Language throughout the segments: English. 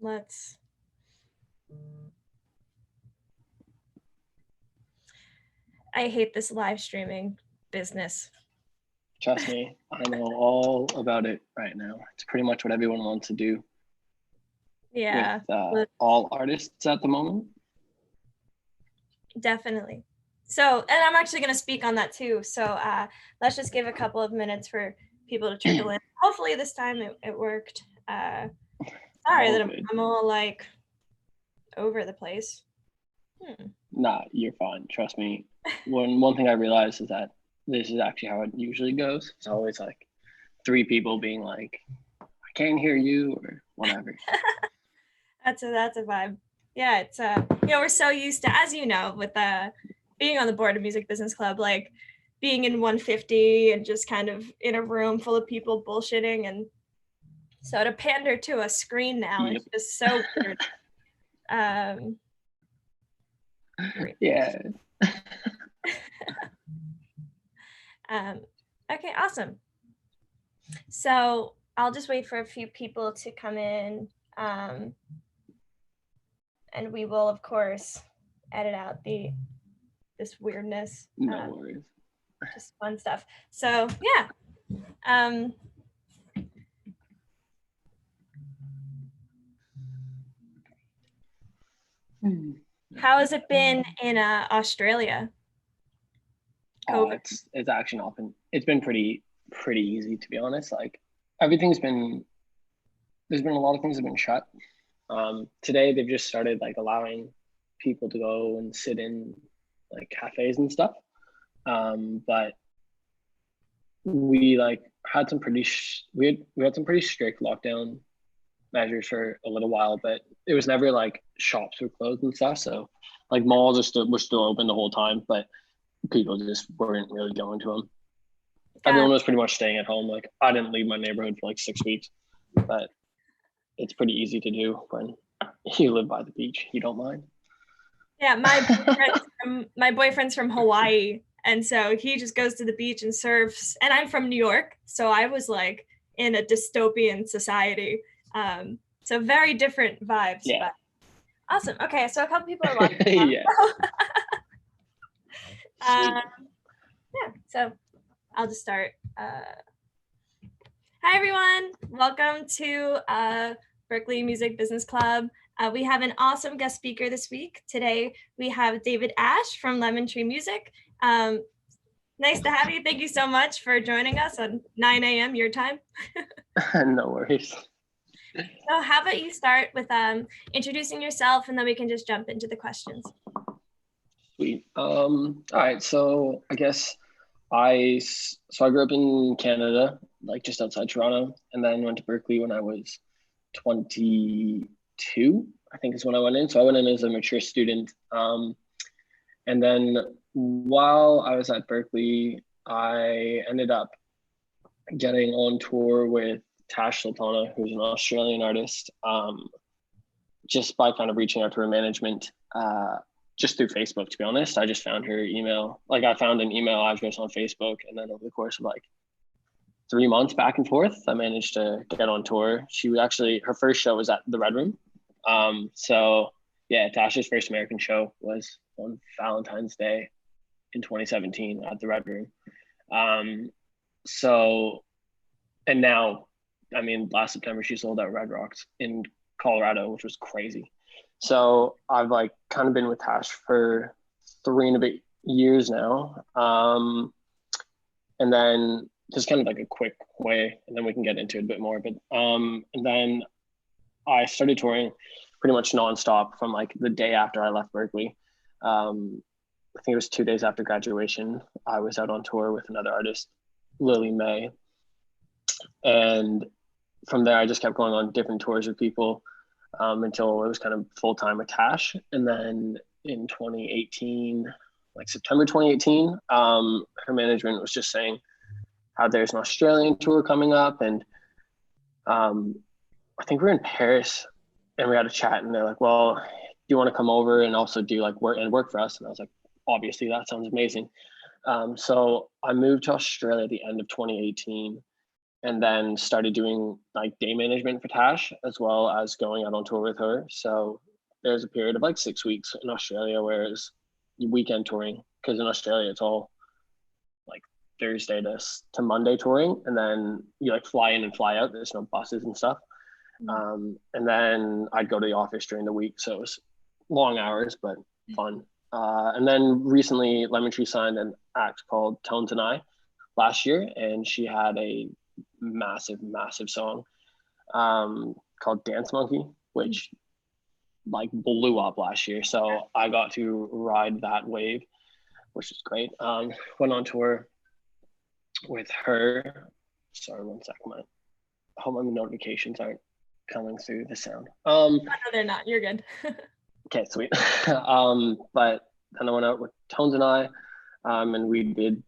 let's. I hate this live streaming business. Trust me, I know all about it right now. It's pretty much what everyone wants to do. Yeah. With all artists at the moment. Definitely. So, and I'm actually going to speak on that too. So let's just give a couple of minutes for people to trickle in. Hopefully this time it worked. Sorry that I'm all like over the place. Nah, you're fine. Trust me. One thing I realized is that this is actually how it usually goes. It's always like 3 people being like, I can't hear you or whatever. That's a vibe. Yeah, it's we're so used to, as you know, with being on the board of Music Business Club, like being in 150 and just kind of in a room full of people bullshitting, and so to pander to a screen now is just so weird. Yeah. Okay, awesome. So I'll just wait for a few people to come in, and we will, of course, edit out this weirdness. No worries. Just fun stuff. So yeah. How has it been in Australia? It's actually not been. It's been pretty easy, to be honest. Like everything's been. There's been a lot of things that have been shut. Today they've just started like allowing people to go and sit in like cafes and stuff. But we like had some pretty we had some pretty strict lockdown measures for a little while, but it was never like shops were closed and stuff. So like malls were still open the whole time, but people just weren't really going to them. Everyone was pretty much staying at home. Like I didn't leave my neighborhood for like 6 weeks, but it's pretty easy to do when you live by the beach. You don't mind. Yeah, my boyfriend's from Hawaii, and so he just goes to the beach and surfs. And I'm from New York, so I was like in a dystopian society. So very different vibes. Yeah. But awesome. Okay, so a couple people are watching. Yeah. Yeah. So I'll just start. Hi everyone, welcome to Berkeley Music Business Club. We have an awesome guest speaker this week. Today we have David Ash from Lemon Tree Music. Nice to have you. Thank you so much for joining us on 9 a.m. your time. No worries. So how about you start with introducing yourself, and then we can just jump into the questions. Sweet. All right, so I guess I grew up in Canada, like just outside Toronto, and then went to Berkeley when I was 22, I think is when I went in. So I went in as a mature student. And then while I was at Berkeley, I ended up getting on tour with Tash Sultana, who's an Australian artist, just by kind of reaching out to her management, just through Facebook, to be honest. I just found her email. Like I found an email address on Facebook, and then over the course of like 3 months back and forth, I managed to get on tour. She was actually, her first show was at the Red Room. So yeah, Tasha's first American show was on Valentine's Day in 2017 at the Red Room. So, and now, I mean, last September she sold out Red Rocks in Colorado, which was crazy. So I've like kind of been with Tash for 3 and a bit years now. And then just kind of like a quick way, and then we can get into it a bit more. But and then I started touring pretty much nonstop from like the day after I left Berkeley. I think it was 2 days after graduation. I was out on tour with another artist, Lily May. And from there, I just kept going on different tours with people until it was kind of full-time with Tash. And then in 2018, like September 2018, her management was just saying how there's an Australian tour coming up. And I think we're in Paris and we had a chat, and they're like, well, do you want to come over and also do like work for us? And I was like, obviously that sounds amazing. So I moved to Australia at the end of 2018. and then started doing like day management for Tash as well as going out on tour with her. So there's a period of like 6 weeks in Australia where it's weekend touring, because in Australia it's all like Thursday to Monday touring, and then you like fly in and fly out. There's no buses and stuff. And then I'd go to the office during the week, so it was long hours but fun. And then recently Lemon Tree signed an act called Tones and I last year, and she had a massive song called Dance Monkey, which like blew up last year. So I got to ride that wave, which is great. Went on tour with her. Sorry, 1 second. I hope my notifications aren't coming through the sound. No, they're not. You're good. Okay, sweet. But then I went out with Tones and I, and we did,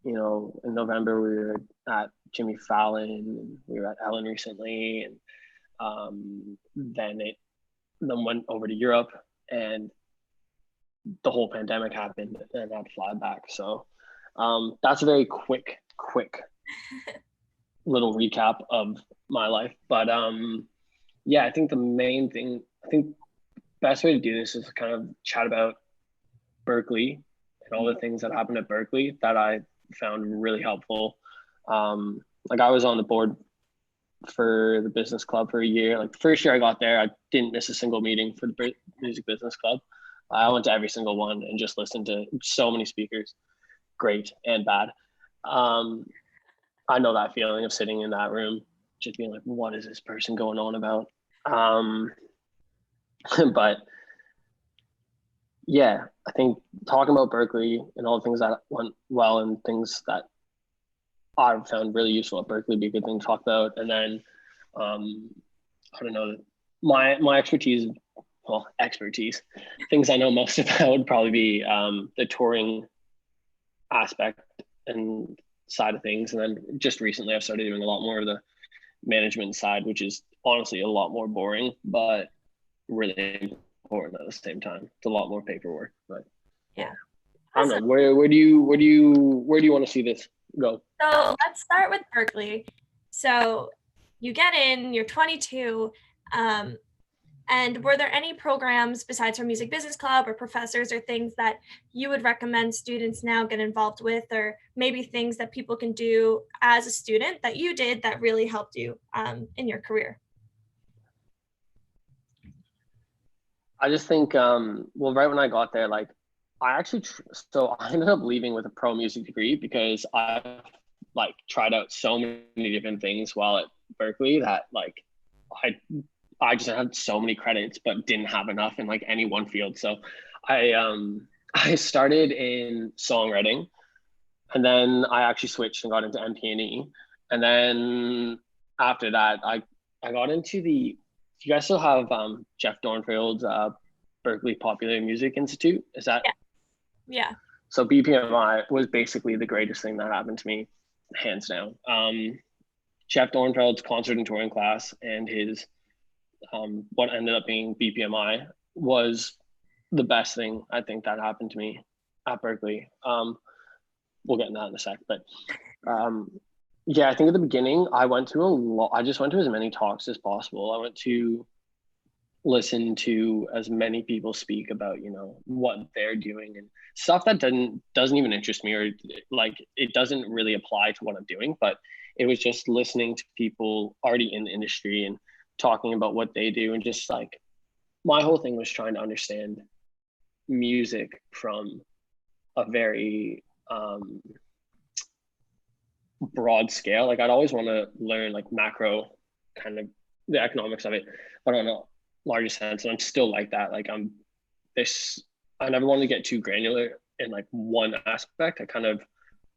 you know, in November we were at Jimmy Fallon, and we were at Ellen recently, and then went over to Europe, and the whole pandemic happened, and I had to fly back. So that's a very quick little recap of my life. But yeah, I think the main thing, I think best way to do this is to kind of chat about Berklee and all the things that happened at Berklee that I found really helpful. Like I was on the board for the business club for a year. Like the first year I got there, I didn't miss a single meeting for the music business club. I went to every single one and just listened to so many speakers, great and bad. I know that feeling of sitting in that room, just being like, what is this person going on about? But yeah, I think talking about Berklee and all the things that went well and things that I've found really useful at Berklee be a good thing to talk about. And then I don't know, my expertise, things I know most about would probably be the touring aspect and side of things. And then just recently I've started doing a lot more of the management side, which is honestly a lot more boring, but really important at the same time. It's a lot more paperwork, but Yeah. I don't know. Where do you want to see this go? So let's start with Berklee. So you get in, you're 22. And were there any programs besides from Music Business Club or professors or things that you would recommend students now get involved with, or maybe things that people can do as a student that you did that really helped you in your career? I just think, well, right when I got there, like I actually, so I ended up leaving with a pro music degree because I like tried out so many different things while at Berklee that like I just had so many credits, but didn't have enough in like any one field. So I started in songwriting, and then I actually switched and got into MP&E. And then after that, I got into the, do you guys still have Jeff Dornfield's Berklee Popular Music Institute? Is that? Yeah. So BPMI was basically the greatest thing that happened to me, hands down. Jeff Dornfeld's concert and touring class and his what ended up being BPMI was the best thing I think that happened to me at Berklee. We'll get into that in a sec, but yeah, I think at the beginning I went to I just went to as many talks as possible. I went to listen to as many people speak about, you know, what they're doing and stuff that doesn't even interest me, or like it doesn't really apply to what I'm doing, but it was just listening to people already in the industry and talking about what they do. And just like my whole thing was trying to understand music from a very broad scale. Like I'd always want to learn like macro kind of the economics of it, but on a larger sense. And I'm still like that. Like I never want to get too granular in like one aspect. I kind of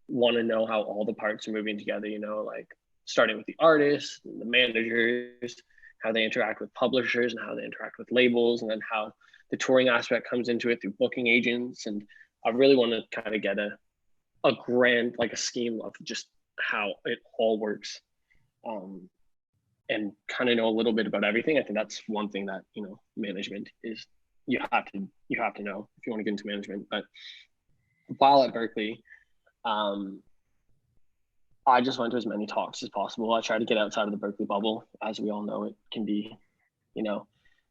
want to know how all the parts are moving together, you know, like starting with the artists, the managers, how they interact with publishers and how they interact with labels, and then how the touring aspect comes into it through booking agents. And I really want to kind of get a grand, like a scheme of just how it all works, and kind of know a little bit about everything. I think that's one thing that, you know, management is, you have to know if you want to get into management. But while at Berklee, I just went to as many talks as possible. I tried to get outside of the Berkeley bubble. As we all know, it can be, you know,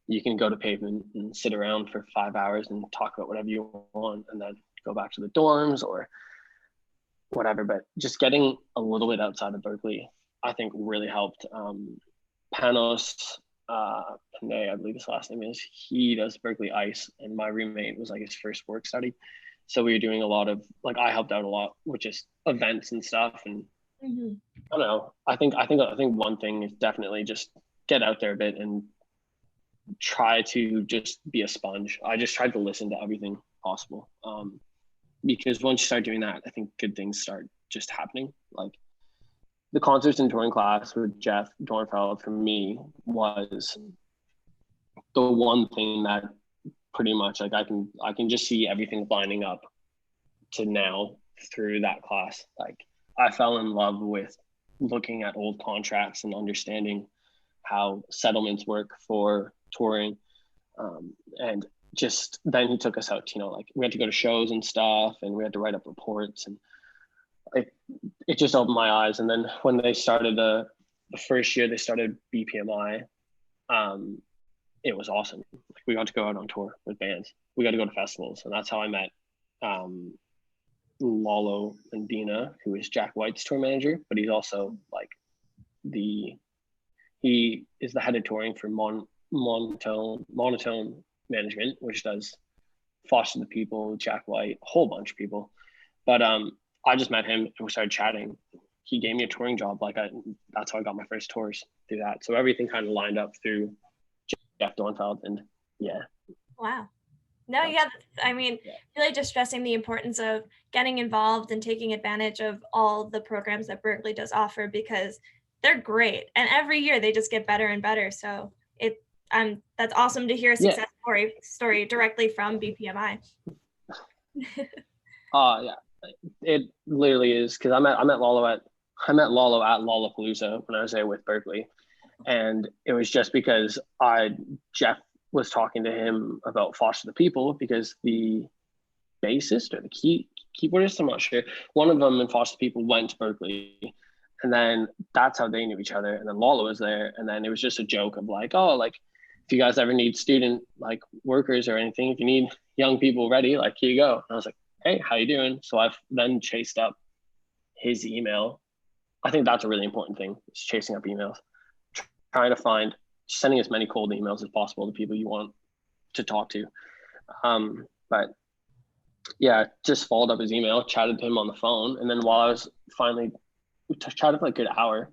you can go to pavement and sit around for 5 hours and talk about whatever you want and then go back to the dorms or whatever. But just getting a little bit outside of Berkeley, I think really helped. Panos Panay, I believe his last name is, he does Berkeley Ice, and my roommate was like his first work study. So we were doing a lot of, like, I helped out a lot with just events and stuff. And I don't know. I think one thing is definitely just get out there a bit and try to just be a sponge. I just tried to listen to everything possible. Because once you start doing that, I think good things start just happening. Like the concerts and touring class with Jeff Dornfeld for me was the one thing that pretty much like I can just see everything lining up to now through that class. Like I fell in love with looking at old contracts and understanding how settlements work for touring. And just then he took us out, you know, like we had to go to shows and stuff and we had to write up reports, and it just opened my eyes. And then when they started the first year they started BPMI, it was awesome. Like we got to go out on tour with bands. We got to go to festivals, and that's how I met Lalo Mendina, who is Jack White's tour manager, but he's also like he is the head of touring for Monotone Management, which does Foster the People, Jack White, a whole bunch of people. But I just met him and we started chatting. He gave me a touring job. That's how I got my first tours through that. So everything kind of lined up through Jeff Dornfeld, and yeah. Wow. No, yeah. I mean, really just stressing the importance of getting involved and taking advantage of all the programs that Berkeley does offer, because they're great. And every year they just get better and better. So that's awesome to hear a success story directly from BPMI. Yeah, it literally is, because I met Lalo at Lollapalooza when I was there with Berkeley, and it was just because Jeff was talking to him about Foster the People, because the bassist or the keyboardist, I'm not sure, one of them in Foster the People went to Berkeley, and then that's how they knew each other. And then Lalo was there, and then it was just a joke of like, oh, like if you guys ever need student like workers or anything, if you need young people ready, like here you go. And I was like, hey, how you doing? So I've then chased up his email. I think that's a really important thing, is chasing up emails, trying to find, sending as many cold emails as possible to people you want to talk to. But yeah, just followed up his email, chatted to him on the phone. And then while I was finally chatted for like a good hour,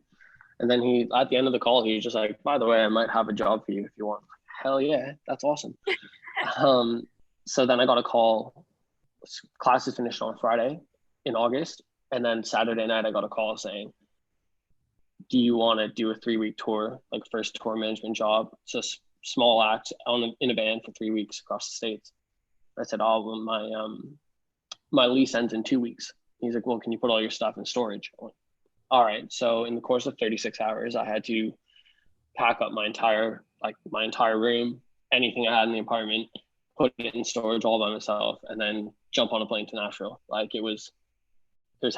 and then he, at the end of the call, he was just like, by the way, I might have a job for you if you want. Hell yeah, that's awesome. So then I got a call. Classes finished on Friday in August, and then Saturday night I got a call saying, do you want to do a 3-week tour, like first tour management job? It's a small act in a band for 3 weeks across the States. I said, oh, well, my lease ends in 2 weeks. He's like, well, can you put all your stuff in storage? I went, all right. So in the course of 36 hours, I had to pack up my entire room, anything I had in the apartment, put it in storage all by myself, and then jump on a plane to Nashville. Like it was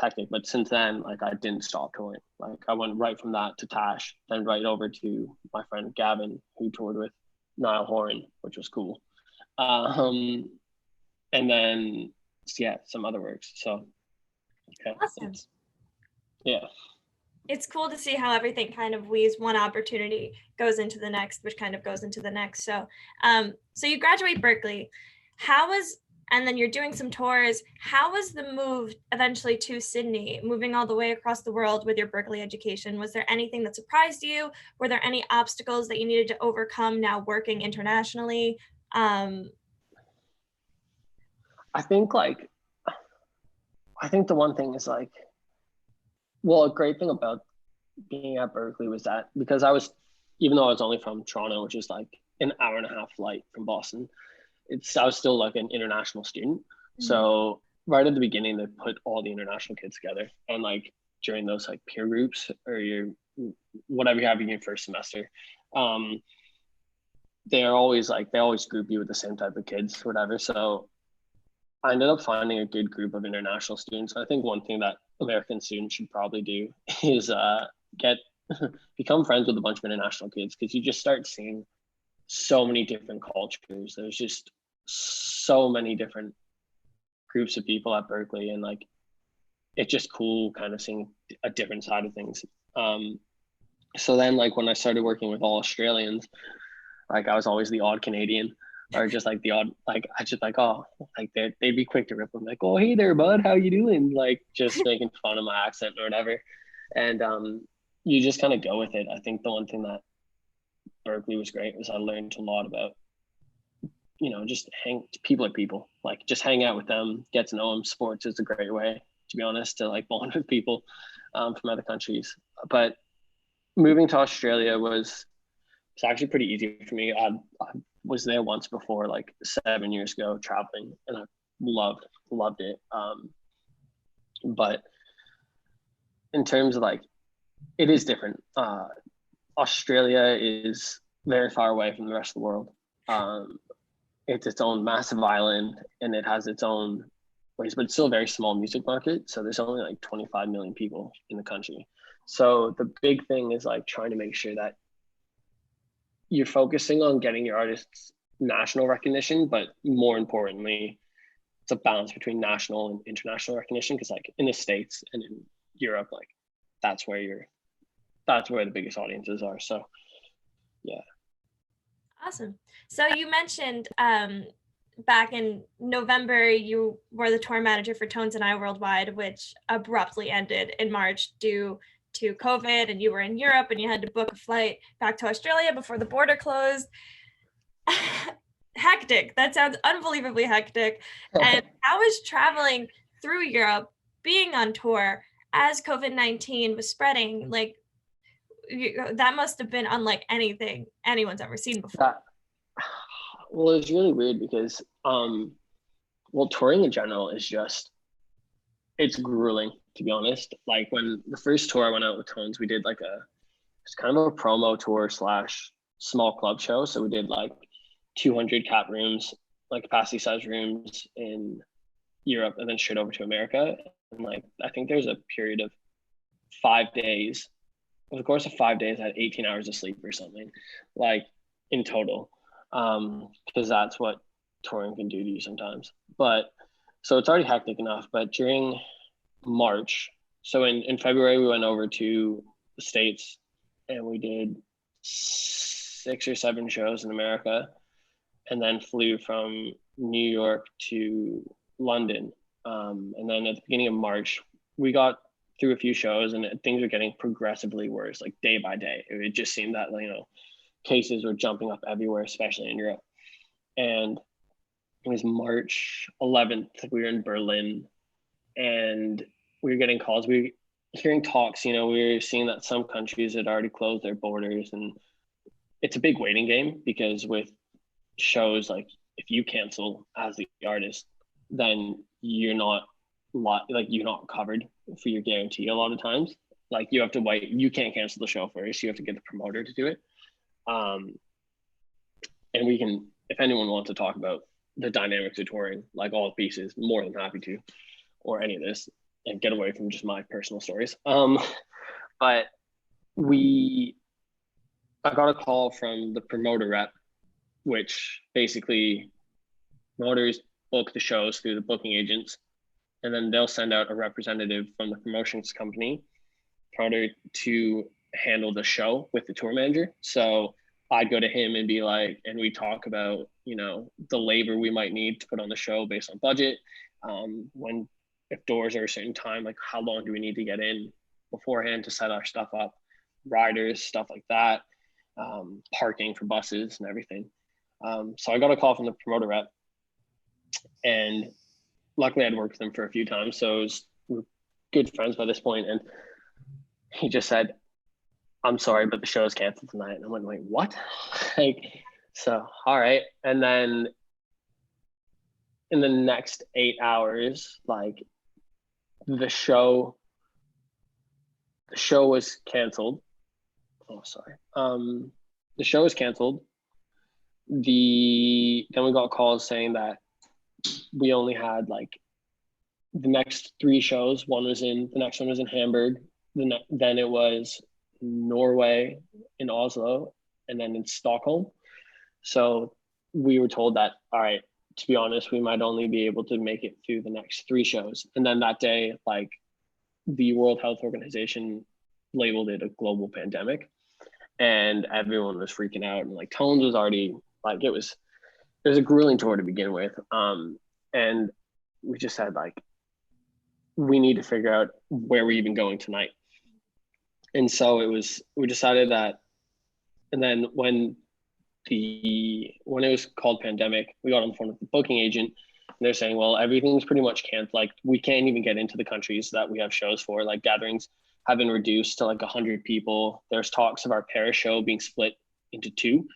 hectic. But since then, like I didn't stop touring. Like I went right from that to Tash, then right over to my friend Gavin, who toured with Niall Horan, which was cool. And then some other works. So yeah, awesome. Yeah. It's cool to see how everything kind of weaves, one opportunity goes into the next, which kind of goes into the next. So, so you graduate Berkeley. And then you're doing some tours. How was the move eventually to Sydney, moving all the way across the world with your Berkeley education? Was there anything that surprised you? Were there any obstacles that you needed to overcome now working internationally? I think the one thing is like, well, a great thing about being at Berkeley was that because even though I was only from Toronto, which is like an hour and a half flight from Boston, I was still like an international student. Mm-hmm. So right at the beginning, they put all the international kids together, and like during those like peer groups or whatever you have in your first semester, they always group you with the same type of kids, whatever. So I ended up finding a good group of international students. I think one thing that American students should probably do is get become friends with a bunch of international kids, because you just start seeing so many different cultures. There's just so many different groups of people at Berklee, and like it's just cool kind of seeing a different side of things. So then like when I started working with all Australians, like I was always the odd Canadian, or just like the odd, like I just like, oh, like they'd be quick to rip them, like, oh hey there bud, how you doing, like just making fun of my accent or whatever. And you just kind of go with it. I think the one thing that Berklee was great was I learned a lot about, you know, just people are people, like just hang out with them, get to know them. Sports is a great way, to be honest, to like bond with people from other countries. But moving to Australia was actually pretty easy for me. I was there once before, like 7 years ago, traveling, and I loved it. But in terms of like, it is different. Australia is very far away from the rest of the world. It's its own massive island, and it has its own ways, but it's still a very small music market. So there's only like 25 million people in the country. So the big thing is like trying to make sure that you're focusing on getting your artists national recognition, but more importantly, it's a balance between national and international recognition. Because like in the States and in Europe, like that's where the biggest audiences are. So yeah. Awesome. So you mentioned back in November, you were the tour manager for Tones and I Worldwide, which abruptly ended in March due to COVID, and you were in Europe and you had to book a flight back to Australia before the border closed. Hectic. That sounds unbelievably hectic. And how was traveling through Europe, being on tour as COVID-19 was spreading? Like, that must have been unlike anything anyone's ever seen before. Well, it's really weird because well, touring in general is just, it's grueling, to be honest. Like when the first tour I went out with Tones, we did like it's kind of a promo tour slash small club show. So we did like 200 cap rooms, like capacity size rooms in Europe, and then straight over to America. And like I think there's a period of 5 days. Over the course of 5 days, I had 18 hours of sleep or something, like in total, because that's what touring can do to you sometimes. But so it's already hectic enough. But during March, so in February, we went over to the States and we did 6 or 7 shows in America, and then flew from New York to London. And then at the beginning of March, we got through a few shows, and things were getting progressively worse, like day by day. It just seemed that, you know, cases were jumping up everywhere, especially in Europe. And it was March 11th, we were in Berlin, and we were getting calls. We were hearing talks, you know, we were seeing that some countries had already closed their borders, and it's a big waiting game, because with shows, like if you cancel as the artist, then you're not covered for your guarantee a lot of times. Like you have to wait, you can't cancel the show first, you have to get the promoter to do it. And we can, if anyone wants to talk about the dynamics of touring, like all pieces, more than happy to, or any of this, and get away from just my personal stories. But I got a call from the promoter rep, which basically promoters book the shows through the booking agents, and then they'll send out a representative from the promotions company promoter to handle the show with the tour manager. So I'd go to him and be like, and we talk about, you know, the labor we might need to put on the show based on budget. When, if doors are a certain time, like how long do we need to get in beforehand to set our stuff up, riders, stuff like that, parking for buses and everything. So I got a call from the promoter rep, and luckily I'd worked with him for a few times, so we're good friends by this point. And he just said, "I'm sorry, but the show is canceled tonight." And I went, "Wait, what?" Like, so, all right. And then in the next 8 hours, like the show was canceled. Oh, sorry. The show was canceled. Then we got calls saying that we only had like the next three shows, the next one was in Hamburg. Then it was Norway, in Oslo, and then in Stockholm. So we were told that, all right, to be honest, we might only be able to make it through the next three shows. And then that day, like, the World Health Organization labeled it a global pandemic, and everyone was freaking out. And like Tones was already like, it was a grueling tour to begin with. And we just said, like, we need to figure out where we're even going tonight. And so we decided that, and then when it was called pandemic, we got on the phone with the booking agent, and they're saying, well, everything's pretty much canceled. Like, we can't even get into the countries that we have shows for. Like, gatherings have been reduced to like 100 people. There's talks of our Paris show being split into two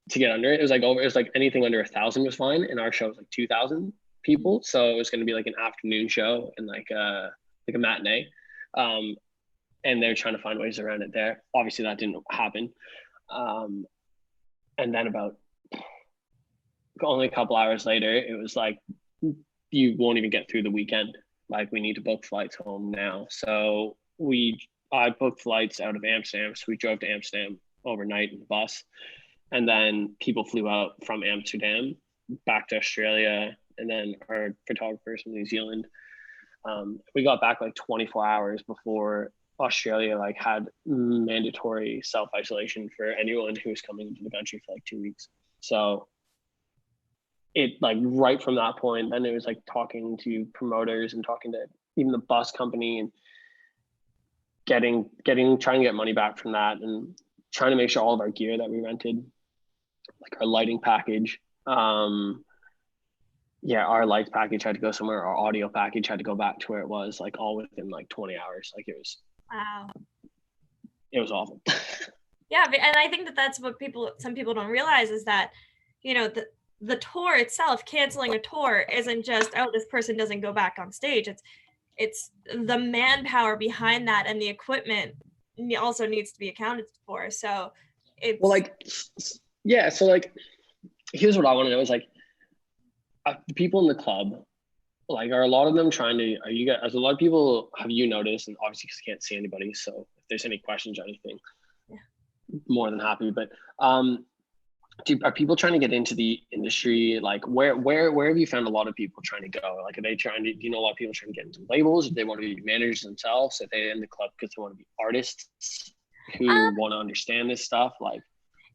to get under it. It was like anything under 1,000 was fine, and our show was like 2,000 people. So it was going to be like an afternoon show and like a matinee. And they're trying to find ways around it there. Obviously that didn't happen. And then about only a couple hours later, it was like, you won't even get through the weekend. Like, we need to book flights home now. So I booked flights out of Amsterdam. So we drove to Amsterdam overnight in the bus. And then people flew out from Amsterdam back to Australia. And then our photographers from New Zealand. We got back like 24 hours before Australia like had mandatory self-isolation for anyone who was coming into the country for like 2 weeks. So it, like, right from that point, then it was like talking to promoters and talking to even the bus company and trying to get money back from that, and trying to make sure all of our gear that we rented, like our lighting package, our lights package had to go somewhere. Our audio package had to go back to where it was, like, all within like 20 hours. Like, it was awful. Yeah, and I think that that's what some people don't realize, is that, you know, the tour itself, canceling a tour isn't just, oh, this person doesn't go back on stage. It's the manpower behind that, and the equipment also needs to be accounted for. So it's, well, like, yeah. So like, here's what I want to know is, like, the people in the club, like, are a lot of them trying to, are you guys, as a lot of people, have you noticed, and obviously because I can't see anybody, so if there's any questions or anything, more than happy, but are people trying to get into the industry? Like, where have you found a lot of people trying to go? Like, are they trying to, do you know a lot of people trying to get into labels? If they want to be managers themselves, if they're in the club because they want to be artists who want to understand this stuff? Like,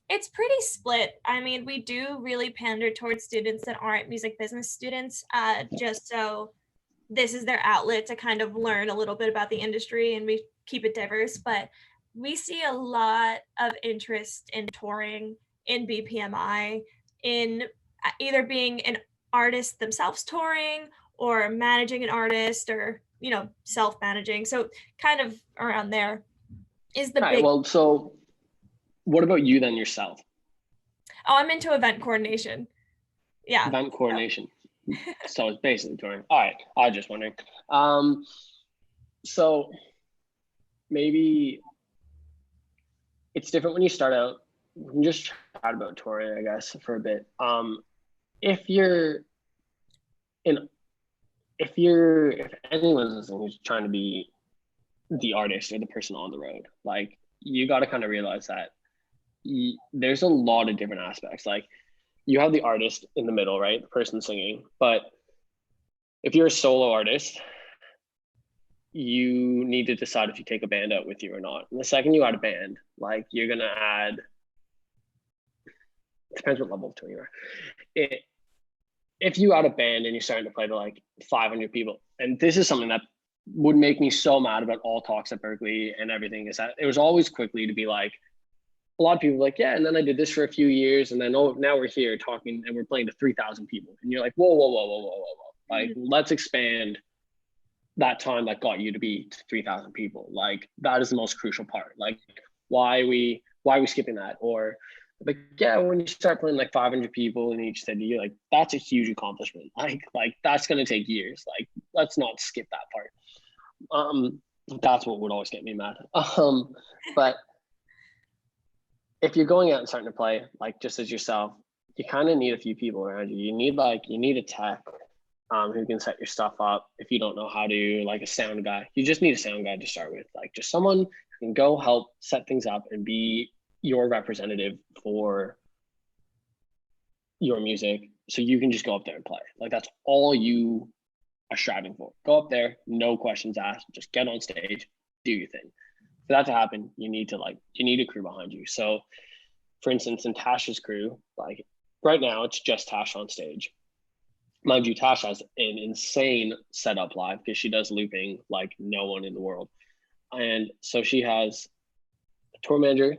it's pretty split. I mean, we do really pander towards students that aren't music business students, just so this is their outlet to kind of learn a little bit about the industry, and we keep it diverse. But we see a lot of interest in touring, in BPMI, in either being an artist themselves touring, or managing an artist, or, you know, self-managing. So kind of around there is the big. Well, so what about you then yourself? Oh, I'm into event coordination. Yeah. Event coordination. So it's basically touring. All right. I was just wondering. So maybe it's different when you start out. We can just chat about touring, I guess, for a bit. If anyone's listening who's trying to be the artist or the person on the road, like, you got to kind of realize that there's a lot of different aspects. Like, you have the artist in the middle, right? The person singing. But if you're a solo artist, you need to decide if you take a band out with you or not. And the second you add a band, like, you're going to add, it depends what level of touring you are. If you add a band and you're starting to play to like 500 people, and this is something that would make me so mad about all talks at Berklee and everything, is that it was always quickly to be like, a lot of people like, yeah, and then I did this for a few years, and then, oh, now we're here talking and we're playing to 3,000 people. And you're like, whoa. Like, let's expand that time that got you to be 3,000 people. Like, that is the most crucial part. Like, why are we skipping that? Or like, yeah, when you start playing like 500 people in each city, you're like, that's a huge accomplishment. Like that's going to take years. Like, let's not skip that part. That's what would always get me mad. But if you're going out and starting to play, like, just as yourself, you kind of need a few people around you. You need a tech. who can set your stuff up. If you don't know how to, like a sound guy, you just need a sound guy to start with, like just someone who can go help set things up and be your representative for your music. So you can just go up there and play. Like that's all you are striving for. Go up there, no questions asked, just get on stage, do your thing. For that to happen, you need a crew behind you. So for instance, in Tasha's crew, like right now it's just Tasha on stage. Mind you, Tasha has an insane setup live because she does looping like no one in the world. And so she has a tour manager,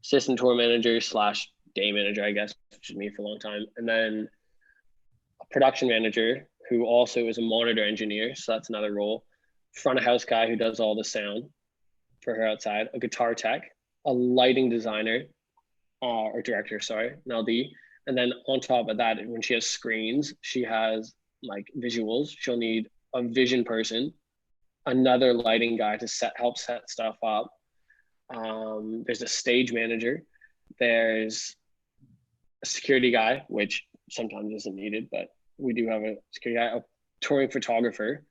assistant tour manager / day manager, I guess, which is me for a long time. And then a production manager who also is a monitor engineer. So that's another role. Front of house guy who does all the sound for her outside, a guitar tech, a lighting designer, or director, sorry, an LD. And then on top of that, when she has screens, she has like visuals. She'll need a vision person, another lighting guy to help set stuff up. There's a stage manager. There's a security guy, which sometimes isn't needed, but we do have a security guy, a touring photographer.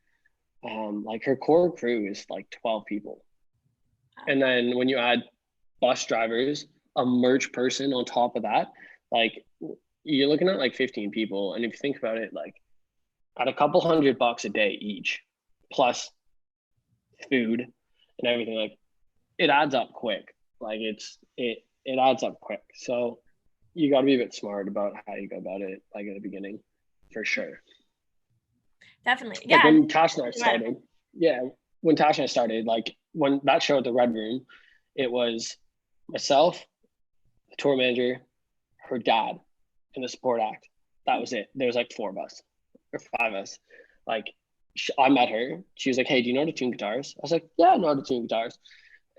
Like her core crew is like 12 people. And then when you add bus drivers, a merch person on top of that, like you're looking at like 15 people. And if you think about it, like at a couple $100 a day each, plus food and everything, like it adds up quick. Like it adds up quick. So you got to be a bit smart about how you go about it, like at the beginning, for sure. Definitely. Like Yeah. when Tash and I started, when Tash and I started, like when that show at the Red Room, it was myself, the tour manager, her dad, and the support act. That was it. There was like 4 of us or 5 of us. Like I met her. She was like, "Hey, do you know how to tune guitars?" I was like, "Yeah, I know how to tune guitars."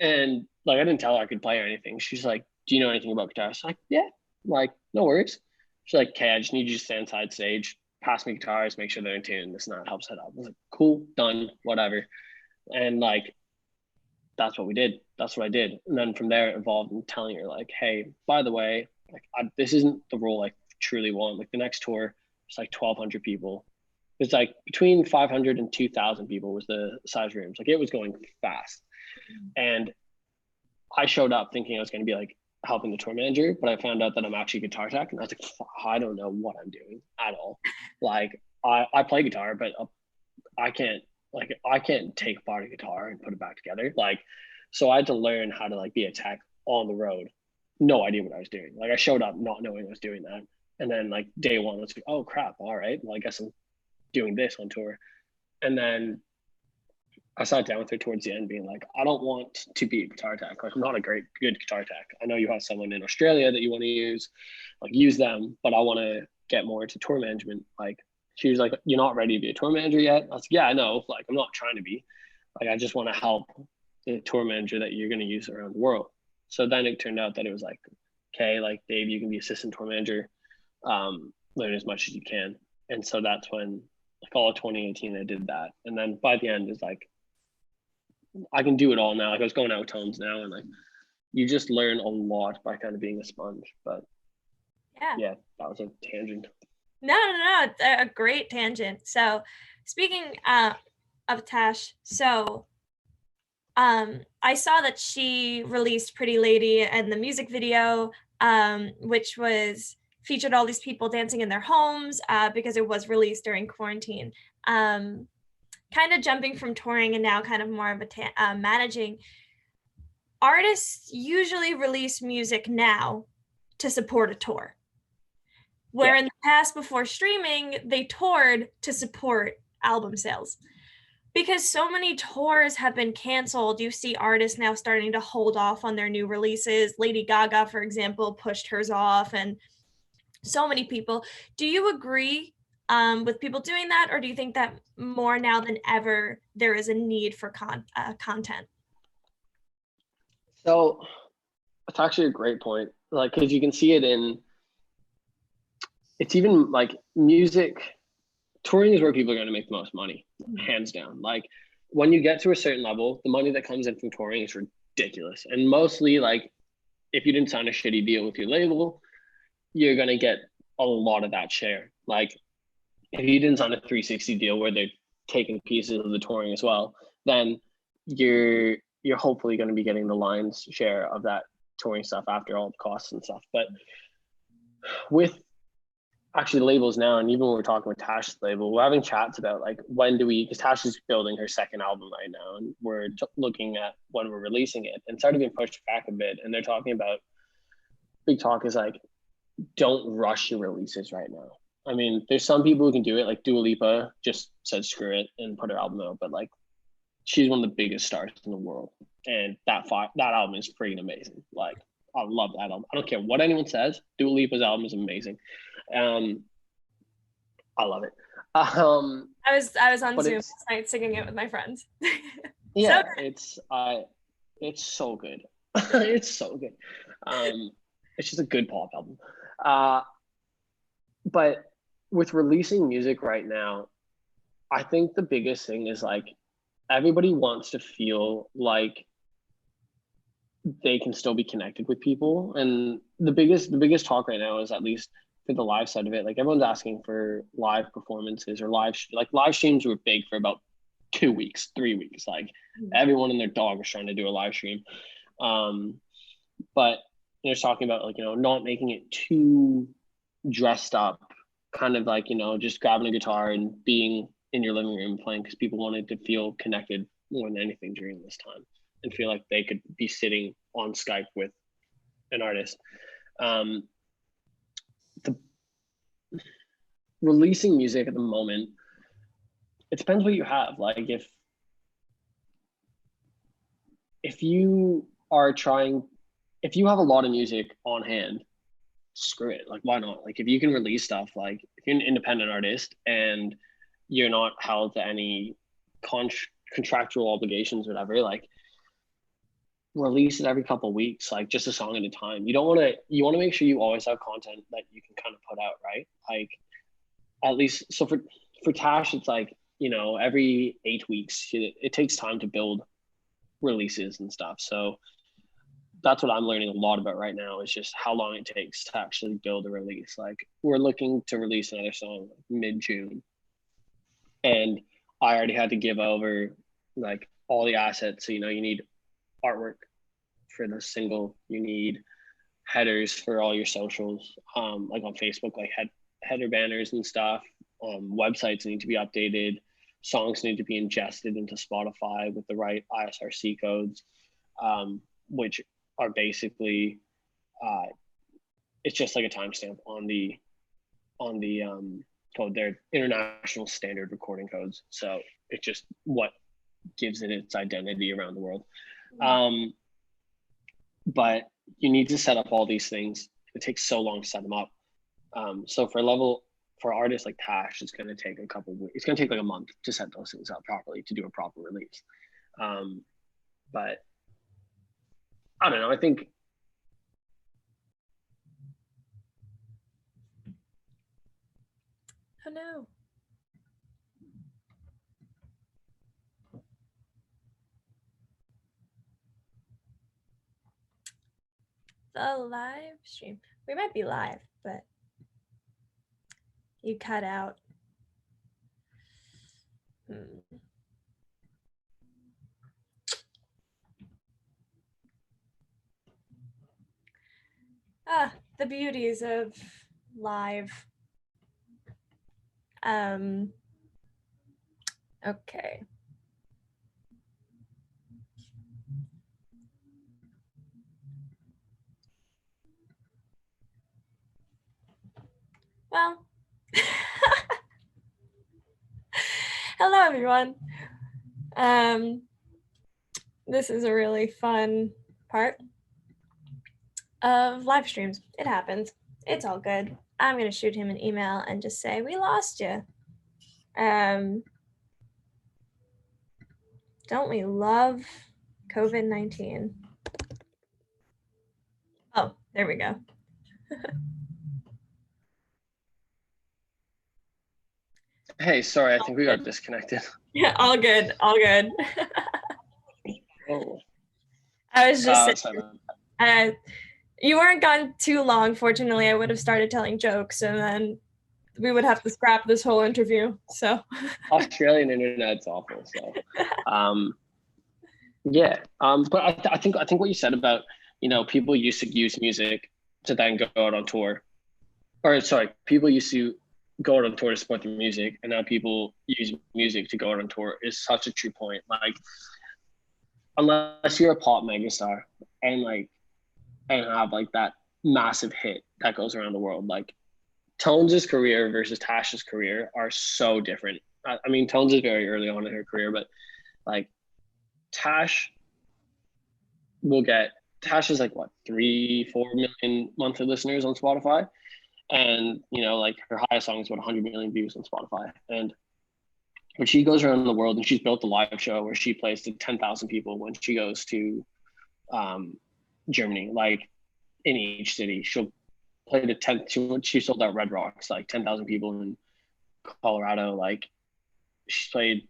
And like I didn't tell her I could play or anything. She's like, "Do you know anything about guitars?" I'm like, "Yeah." I'm like, "No worries." She's like, "Okay, I just need you to stand side stage, pass me guitars, make sure they're in tune. This and that helps set up." I was like, "Cool, done, whatever." And like that's what we did. That's what I did. And then from there it evolved in telling her like, "Hey, by the way, like this isn't the role I truly want. Like the next tour, it's like 1,200 people. It's like between 500 and 2,000 people was the size rooms. Like it was going fast. And I showed up thinking I was going to be like helping the tour manager, but I found out that I'm actually guitar tech, and I was like, I don't know what I'm doing at all. Like I play guitar, but I can't take apart a guitar and put it back together. Like, so I had to learn how to like be a tech on the road. No idea what I was doing. Like I showed up not knowing I was doing that. And then like day one, I was like, oh crap, all right. Well, I guess I'm doing this on tour. And then I sat down with her towards the end being like, I don't want to be a guitar tech. Like I'm not a good guitar tech. I know you have someone in Australia that you want to use, like use them, but I want to get more into tour management. Like she was like, "You're not ready to be a tour manager yet?" I was like, "Yeah, I know. Like I'm not trying to be. Like I just want to help the tour manager that you're going to use around the world." So then it turned out that it was like, okay, like Dave, you can be assistant tour manager, learn as much as you can. And so that's when like all of 2018 I did that. And then by the end is like I can do it all now. Like I was going out with tones now, and like you just learn a lot by kind of being a sponge. But yeah, that was a tangent. No, it's a great tangent. So speaking of Tash, so I saw that she released Pretty Lady and the music video, which was featured all these people dancing in their homes because it was released during quarantine. Kind of jumping from touring and now kind of more of a managing. Artists usually release music now to support a tour. Where in the past, before streaming, they toured to support album sales. Because so many tours have been canceled, you see artists now starting to hold off on their new releases. Lady Gaga, for example, pushed hers off, and so many people. Do you agree with people doing that, or do you think that more now than ever there is a need for content? So it's actually a great point. Like, because you can see it in, it's even like music, touring is where people are going to make the most money, hands down. Like when you get to a certain level, the money that comes in from touring is ridiculous. And mostly like, if you didn't sign a shitty deal with your label, you're going to get a lot of that share. Like if you didn't sign a 360 deal where they're taking pieces of the touring as well, then you're hopefully going to be getting the lion's share of that touring stuff after all the costs and stuff. But with actually labels now, and even when we're talking with Tash's label, we're having chats about like, when do we, because Tash is building her second album right now, and we're looking at when we're releasing it, and it's already been pushed back a bit. And they're talking about, big talk is like, don't rush your releases right now. I mean, there's some people who can do it, like Dua Lipa just said screw it and put her album out, but like, she's one of the biggest stars in the world, and that album is freaking amazing. Like, I love that album. I don't care what anyone says. Dua Lipa's album is amazing. I love it. I was on Zoom last night singing it with my friends. Yeah, it's so good. It's so good. It's just a good pop album. But with releasing music right now, I think the biggest thing is like, everybody wants to feel like they can still be connected with people. And the biggest talk right now is, at least for the live side of it, like everyone's asking for live performances or live streams were big for about 2 weeks, 3 weeks. Like everyone and their dog was trying to do a live stream. But they're talking about like, not making it too dressed up, kind of like, just grabbing a guitar and being in your living room playing, because people wanted to feel connected more than anything during this time and feel like they could be sitting on Skype with an artist. The releasing music at the moment, it depends what you have. Like if you have a lot of music on hand, screw it. Like, why not? Like, if you can release stuff, like if you're an independent artist and you're not held to any contractual obligations, whatever, like release it every couple of weeks, like just a song at a time. You want to make sure you always have content that you can kind of put out, right? Like, at least, so for Tash, it's like, every 8 weeks, it takes time to build releases and stuff. So that's what I'm learning a lot about right now, is just how long it takes to actually build a release. Like, we're looking to release another song mid-June, and I already had to give over like all the assets. So, you need artwork for the single, you need headers for all your socials, like on Facebook, like header banners and stuff. Websites need to be updated, songs need to be ingested into Spotify with the right ISRC codes, which are basically it's just like a timestamp on the code. They're international standard recording codes, so it's just what gives it its identity around the world. But you need to set up all these things. It takes so long to set them up. So for artists like Tash, it's going to take it's going to take like a month to set those things up properly, to do a proper release. But I don't know. I think oh no. The live stream. We might be live, but you cut out. The beauties of live. Okay. Well, hello everyone. This is a really fun part of live streams. It happens. It's all good. I'm gonna shoot him an email and just say, we lost you. Don't we love COVID-19? Oh, there we go. Hey, sorry, I think we got disconnected. Yeah, all good, all good. Oh. I was just you weren't gone too long. Fortunately, I would have started telling jokes, and then we would have to scrap this whole interview. So Australian internet's awful. So, yeah. But I think what you said about, you know, people used to use music to then go out on tour, or sorry, people used to go out on tour to support the music, and now people use music to go out on tour is such a true point. Like, unless you're a pop megastar and like and have like that massive hit that goes around the world, like Tones' career versus Tash's career are so different. I mean, Tones is very early on in her career, but like Tash Tash is like what, 3-4 million monthly listeners on Spotify. And, you know, like her highest song is about 100 million views on Spotify. And when she goes around the world, and she's built a live show where she plays to 10,000 people when she goes to Germany, like in each city, she'll play to 10. She sold out Red Rocks, like 10,000 people in Colorado. Like she played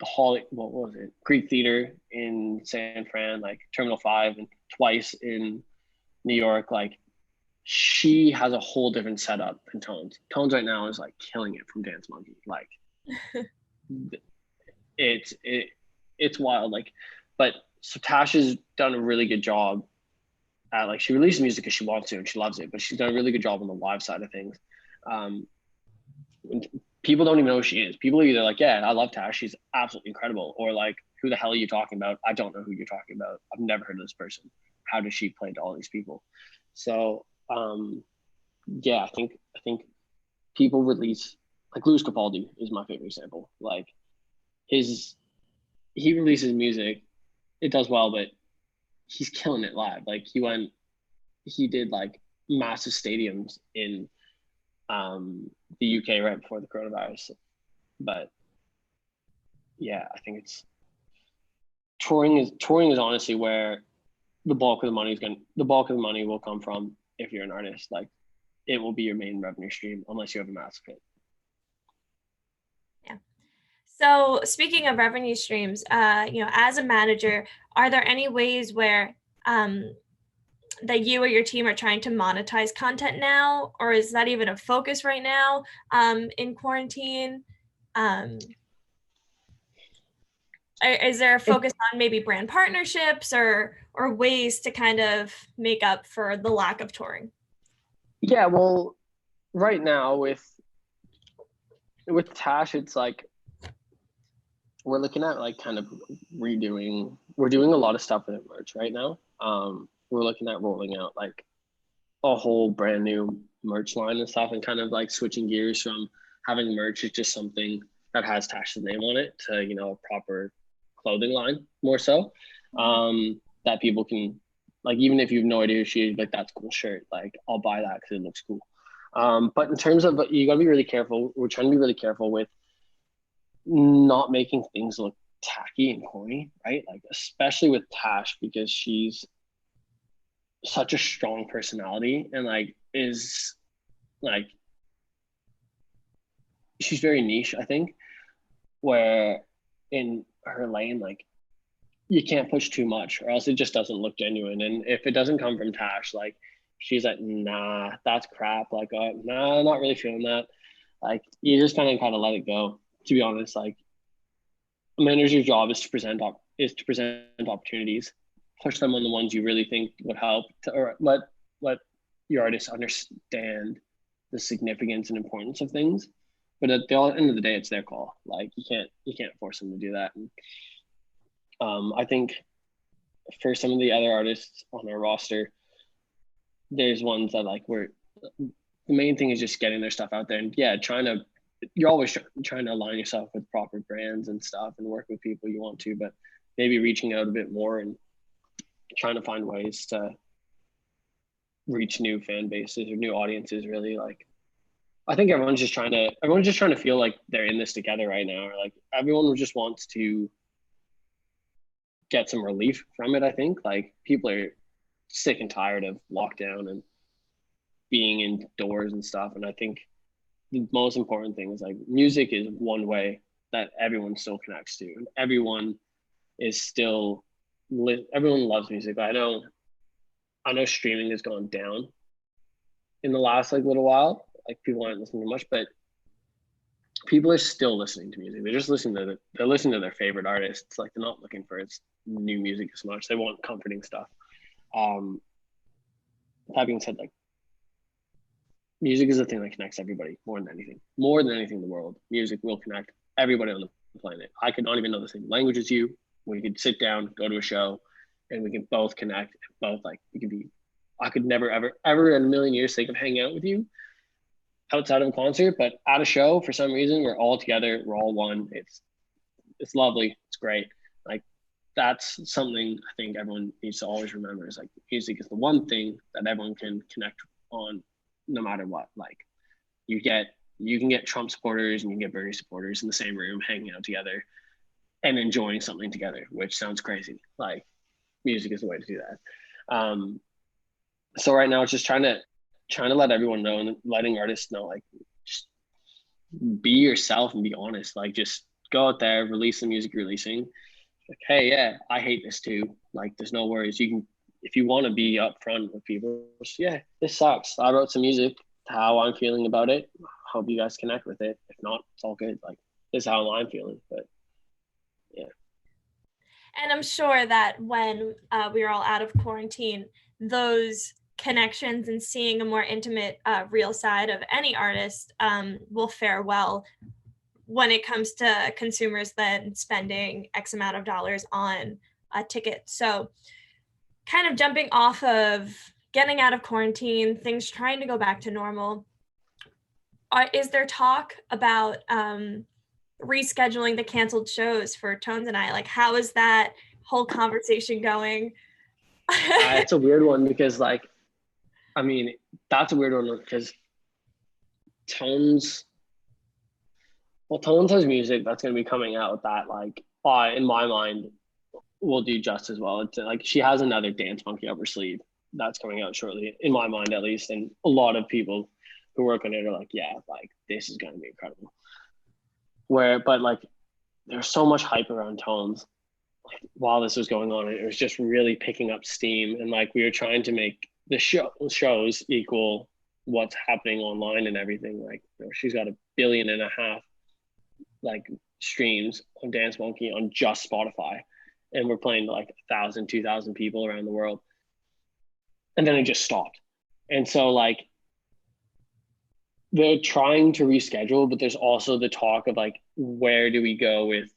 what was it? Greek Theater in San Fran, like Terminal 5, and twice in New York. Like she has a whole different setup than Tones. Tones right now is like killing it from Dance Monkey. Like it's wild. Like, but so Tash has done a really good job at, like, she releases music because she wants to and she loves it, but she's done a really good job on the live side of things. People don't even know who she is. People are either like, yeah, I love Tash, she's absolutely incredible, or like, who the hell are you talking about? I don't know who you're talking about. I've never heard of this person. How does she play to all these people? So yeah, I think people release, like Louis Capaldi is my favorite example. Like he releases music, it does well, but he's killing it live. Like he did like massive stadiums in the UK right before the coronavirus. But yeah, I think it's touring is honestly where the bulk of the money will come from. If you're an artist, like, it will be your main revenue stream unless you have a massive hit. yeah. So speaking of revenue streams, as a manager, are there any ways where that you or your team are trying to monetize content now, or is that even a focus right now in quarantine? Is there a focus on maybe brand partnerships or ways to kind of make up for the lack of touring? Yeah, well, right now with Tash, it's like we're looking at like kind of we're doing a lot of stuff with merch right now. We're looking at rolling out like a whole brand new merch line and stuff, and kind of like switching gears from having merch is just something that has Tash's name on it to, you know, a proper clothing line more so. That people can, like, even if you have no idea who she is, like, that's a cool shirt, like, I'll buy that because it looks cool. But in terms of, you got to be really careful. We're trying to be really careful with not making things look tacky and corny, right? Like, especially with Tash, because she's such a strong personality and like is like, she's very niche, I think, where in her lane, like, you can't push too much or else it just doesn't look genuine. And if it doesn't come from Tash, like, she's like, nah, that's crap. Like, nah, not really feeling that. Like, you just kind of let it go, to be honest. Like, a manager's job is to present opportunities, push them on the ones you really think would help, or let your artists understand the significance and importance of things. But at the end of the day, it's their call. Like, you can't force them to do that. And I think for some of the other artists on our roster, there's ones that, like, the main thing is just getting their stuff out there, and yeah, you're always trying to align yourself with proper brands and stuff and work with people you want to, but maybe reaching out a bit more and trying to find ways to reach new fan bases or new audiences. Really, like, I think everyone's just trying to feel like they're in this together right now, or like everyone just wants to get some relief from it. I think, like, people are sick and tired of lockdown and being indoors and stuff. And I think the most important thing is, like, music is one way that everyone still connects to, and everyone loves music. I know streaming has gone down in the last, like, little while, like people aren't listening to much, but people are still listening to music. They're just they're listening to their favorite artists. Like they're not looking for its new music as much. They want comforting stuff. Um, that being said, like music is the thing that connects everybody more than anything. More than anything in the world, music will connect everybody on the planet. I could not even know the same language as you. We could sit down, go to a show, and we can both connect. Both like we could be. I could never, ever in a million years think of hanging out with you outside of a concert, but at a show, for some reason, we're all together. We're all one. It's lovely. It's great. Like that's something I think everyone needs to always remember is like music is the one thing that everyone can connect on no matter what. Like you can get Trump supporters and you can get Bernie supporters in the same room hanging out together and enjoying something together, which sounds crazy. Like music is the way to do that. So right now it's just trying to let everyone know and letting artists know, like just be yourself and be honest. Like just go out there, release the music you're releasing. Like, hey, yeah, I hate this too. Like there's no worries. You can, if you want to be upfront with people, just, yeah, this sucks. I wrote some music, how I'm feeling about it. Hope you guys connect with it. If not, it's all good. Like this is how I'm feeling. But yeah. And I'm sure that when we were all out of quarantine, those connections and seeing a more intimate, real side of any artist will fare well when it comes to consumers then spending X amount of dollars on a ticket. So kind of jumping off of getting out of quarantine, things trying to go back to normal, is there talk about rescheduling the canceled shows for Tones and I? Like, how is that whole conversation going? It's a weird one because, like, I mean, that's a weird one because Tones, well, Tones has music that's going to be coming out that, like, in my mind, will do just as well. It's like she has another Dance Monkey up her sleeve that's coming out shortly, in my mind at least. And a lot of people who work on it are like, yeah, like this is going to be incredible. But like, there's so much hype around Tones while this was going on. It was just really picking up steam, and like we were trying to make the shows equal what's happening online and everything. Like she's got 1.5 billion like streams on Dance Monkey on just Spotify, and we're playing to like 1,000, 2,000 people around the world, and then it just stopped. And so like they're trying to reschedule, but there's also the talk of like, where do we go with,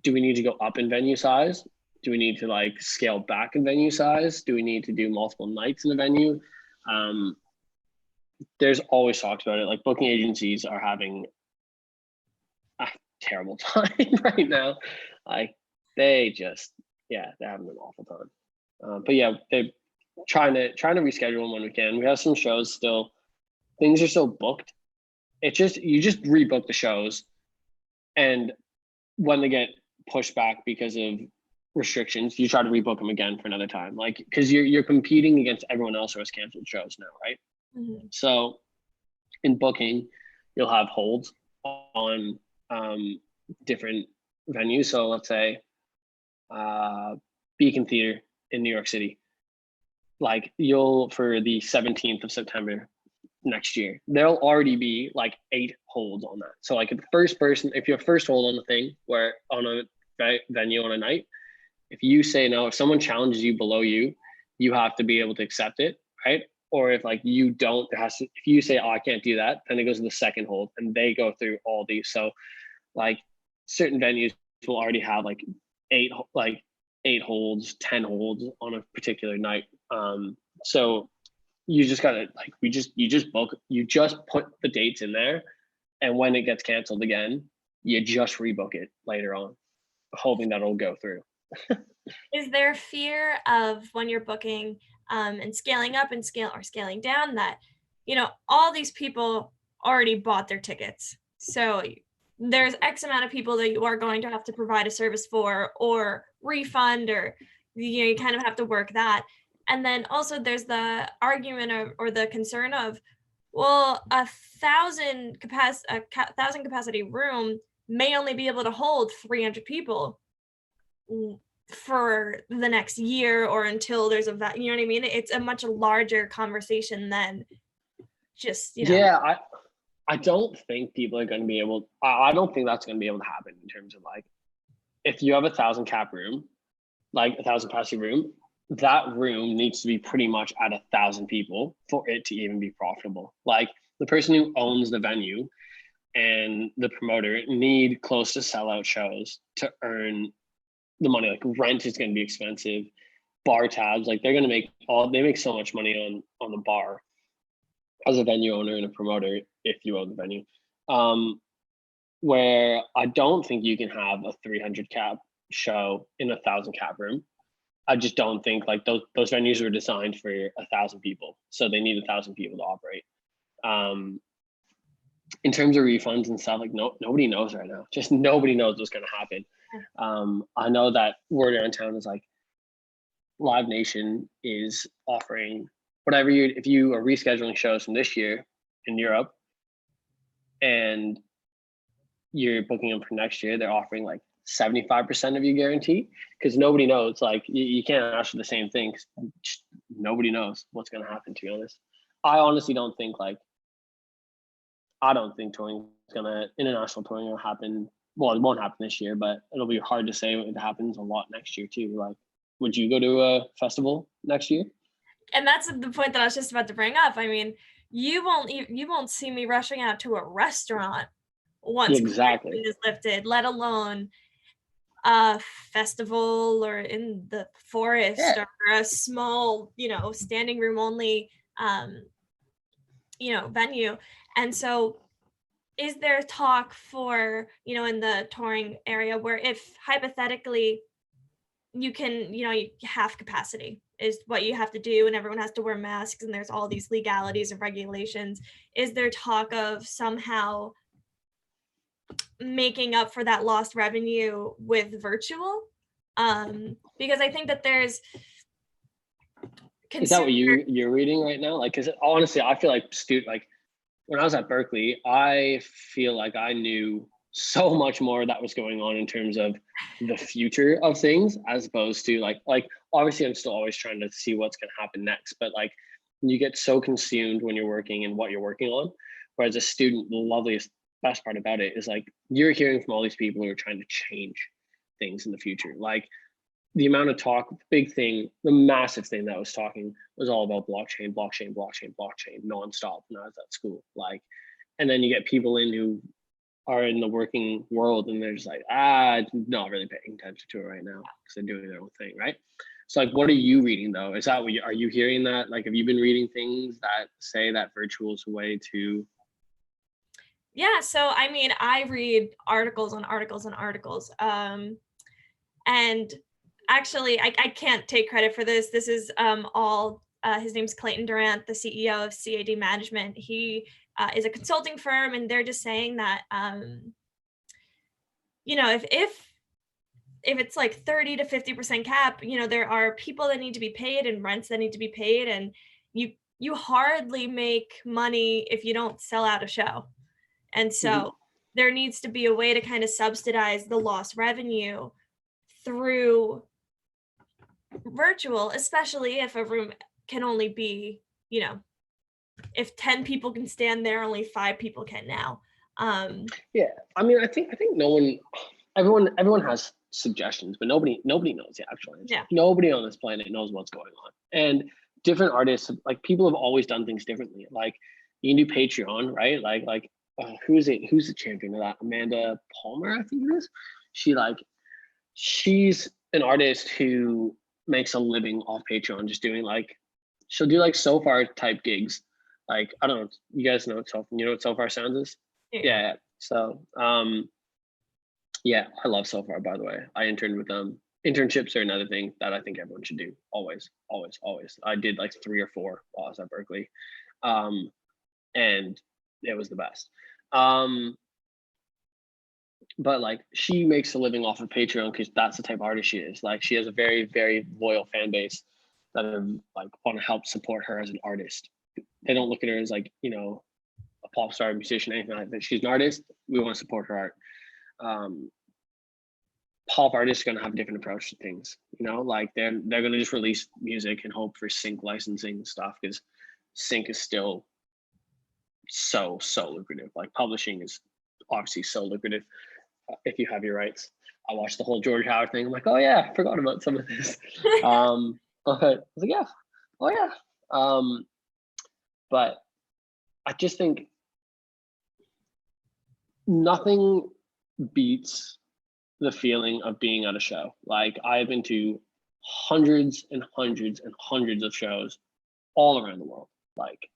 do we need to go up in venue size? Do we need to like scale back in venue size? Do we need to do multiple nights in the venue? There's always talks about it. Like booking agencies are having a terrible time right now. Like they're having an awful time. But yeah, they're trying to reschedule them when we can. We have some shows still. Things are still booked. It's just you just rebook the shows, and when they get pushed back because of restrictions, you try to rebook them again for another time. Like because you're competing against everyone else who has canceled shows now, right? Mm-hmm. So in booking, you'll have holds on different venues. So let's say Beacon Theater in New York City. Like you'll for the 17th of September next year, there'll already be like 8 holds on that. So like if you're first hold on the thing where on a venue on a night, if you say no, if someone challenges you below you, you have to be able to accept it, right? Or if like you don't, if you say, oh, I can't do that, then it goes to the second hold and they go through all these. So like certain venues will already have like 8 holds, 10 holds on a particular night. So you just gotta like you just put the dates in there, and when it gets canceled again, you just rebook it later on, hoping that it'll go through. Is there fear of when you're booking and scaling up and scaling down that, you know, all these people already bought their tickets, so there's X amount of people that you are going to have to provide a service for or refund, or you kind of have to work that. And then also there's the argument or the concern of, well, 1,000 capacity room may only be able to hold 300 people for the next year or until there's you know what I mean? It's a much larger conversation than just, Yeah, I don't think people are going to be able. I don't think that's going to be able to happen in terms of like, if you have 1,000 cap room, like 1,000 capacity room, that room needs to be pretty much at 1,000 people for it to even be profitable. Like the person who owns the venue and the promoter need close to sellout shows to earn the money. Like rent is going to be expensive, bar tabs, like they make so much money on the bar as a venue owner and a promoter if you own the venue. Where I don't think you can have a 300 cap show in 1,000 cap room. I just don't think like those venues were designed for 1,000 people, so they need 1,000 people to operate. In terms of refunds and stuff, like nobody knows right now. Just nobody knows what's going to happen. I know that word around town is like Live Nation is offering whatever if you are rescheduling shows from this year in Europe and you're booking them for next year, they're offering like 75% of your guarantee because nobody knows. Like you can't ask for the same thing. Nobody knows what's going to happen, to be honest. I honestly don't think touring is international touring will happen. Well, it won't happen this year, but it'll be hard to say it happens a lot next year too. Like, would you go to a festival next year? And that's the point that I was just about to bring up. I mean, you won't see me rushing out to a restaurant once exactly quarantine is lifted, let alone a festival or in the forest or a small, standing room only, venue. And so is there talk for, in the touring area where if hypothetically you can, half capacity is what you have to do and everyone has to wear masks and there's all these legalities and regulations, is there talk of somehow making up for that lost revenue with virtual? Because I think that there's is that what you're reading right now? Like, because honestly, I feel like when I was at Berklee, I feel like I knew so much more that was going on in terms of the future of things, as opposed to like obviously I'm still always trying to see what's going to happen next, but like you get so consumed when you're working and what you're working on. Whereas a student, the best part about it is like you're hearing from all these people who are trying to change things in the future. Like the amount of talk, the massive thing that was talking was all about blockchain nonstop when I was at school. Like, and then you get people in who are in the working world and they're just like, not really paying attention to it right now because they're doing their own thing, right? So like, what are you reading though? Is that are you hearing that? Like, have you been reading things that say that virtual is a way to? Yeah, so I mean, I read articles on articles and articles. And actually, I can't take credit for this. This is all, his name's Clayton Durant, the CEO of CAD Management. He is a consulting firm, and they're just saying that, if it's like 30 to 50% cap, there are people that need to be paid and rents that need to be paid, and you hardly make money if you don't sell out a show. And so there needs to be a way to kind of subsidize the lost revenue through virtual, especially if a room can only be, if 10 people can stand there, only 5 people can now. Yeah, I mean, I think everyone has suggestions, but nobody knows the actual answer. Yeah. Nobody on this planet knows what's going on. And different artists, like people have always done things differently. Like you can do Patreon, right? Like who's the champion of that? Amanda Palmer, I think it is. She's an artist who makes a living off Patreon, just doing she'll do Sofar type gigs. Like, I don't know, you guys know what Sofar Sounds is? Yeah. So yeah, I love Sofar, by the way. I interned with them. Internships are another thing that I think everyone should do. Always. I did 3 or 4 while I was at Berklee. And it was the best. But she makes a living off of Patreon because that's the type of artist she is. She has a very, very loyal fan base that want to help support her as an artist. They don't look at her as a pop star, musician, anything like that. She's an artist. We want to support her art. Pop artists are going to have a different approach to things. They're going to just release music and hope for sync licensing stuff because sync is still so lucrative. Like publishing is obviously so lucrative if you have your rights. I watched the whole George Howard thing. I'm like, oh yeah, I forgot about some of this. But I was like, yeah, oh yeah. But I just think nothing beats the feeling of being at a show. Like I've been to hundreds and hundreds and hundreds of shows all around the world, like,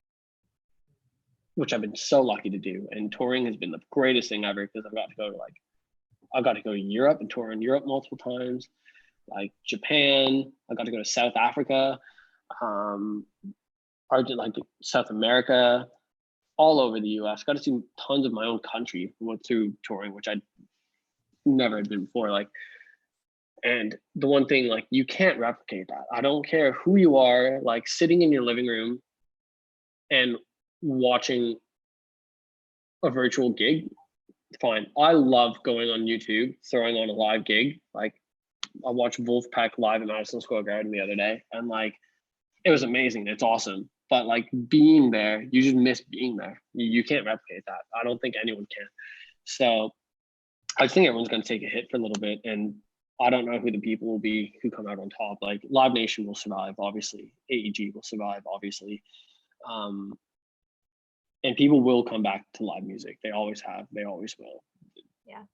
which I've been so lucky to do. And touring has been the greatest thing ever because I got to go to Europe and tour in Europe multiple times, like Japan. I got to go to South Africa, like South America, all over the US. Got to see tons of my own country through touring, which I'd never had been before. Like, and the one thing, like, you can't replicate that. I don't care who you are, like sitting in your living room and watching a virtual gig, fine. I love going on YouTube, throwing on a live gig. Like I watched Wolfpack live at Madison Square Garden the other day, and like it was amazing. It's awesome. But like being there, you just miss being there. You can't replicate that. I don't think anyone can. So I think everyone's going to take a hit for a little bit, and I don't know who the people will be who come out on top. Like Live Nation will survive, obviously. AEG will survive, obviously. And people will come back to live music. They always have. They always will. Yeah.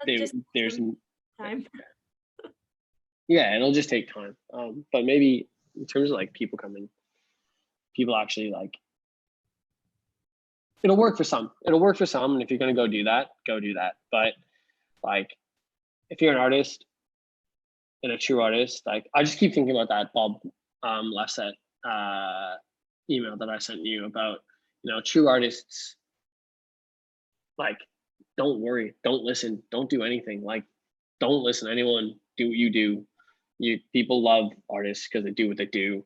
There's time. Yeah, it'll just take time. But maybe in terms of like people people actually like, it'll work for some. It'll work for some. And if you're going to go do that, go do that. But like, if you're an artist and a true artist, like I just keep thinking about that Bob Lefset email that I sent you about, true artists, like, don't worry, don't listen, don't do anything. Like, don't listen to anyone, do what you do. People love artists because they do what they do.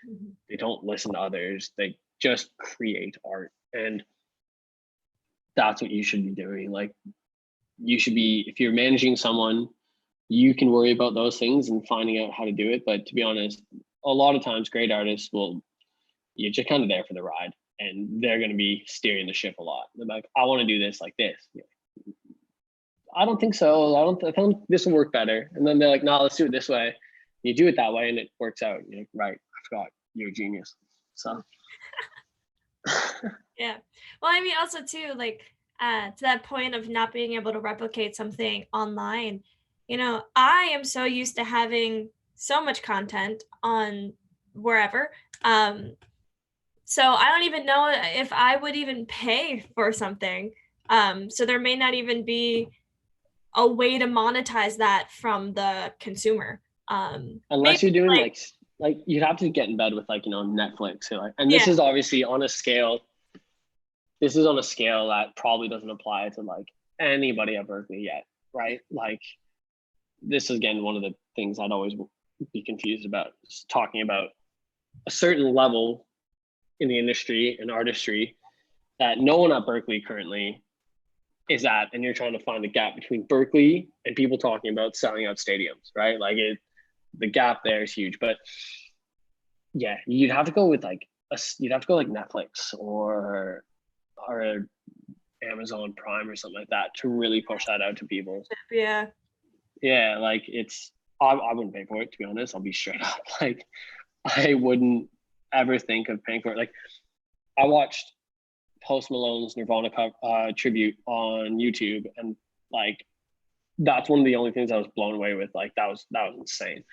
Mm-hmm. They don't listen to others. They just create art. And that's what you should be doing. Like, you should be, if you're managing someone, you can worry about those things and finding out how to do it. But to be honest, a lot of times great artists you're just kind of there for the ride, and they're going to be steering the ship a lot. They're like, I want to do this like this. I don't think so. I think this will work better. And then they're like, no, let's do it this way. You do it that way and it works out. You're like, right, I forgot, you're a genius. So. Yeah. Well, I mean, also too, like to that point of not being able to replicate something online, I am so used to having so much content on wherever. So I don't even know if I would even pay for something. So there may not even be a way to monetize that from the consumer. Unless you're doing like you'd have to get in bed with Netflix. And this is obviously on a scale. This is on a scale that probably doesn't apply to like anybody at Berklee yet, right? Like this is again one of the things I'd always be confused about, talking about a certain level in the industry and artistry that no one at Berklee currently is at, and you're trying to find the gap between Berklee and people talking about selling out stadiums, right? Like the gap there is huge. But yeah, you'd have to go with like Netflix or Amazon Prime or something like that to really push that out to people. Yeah. Yeah, like I wouldn't pay for it, to be honest. I'll be straight up. Like I wouldn't ever think of paying for it. Like I watched Post Malone's Nirvana tribute on YouTube, and like that's one of the only things I was blown away with. Like that was insane.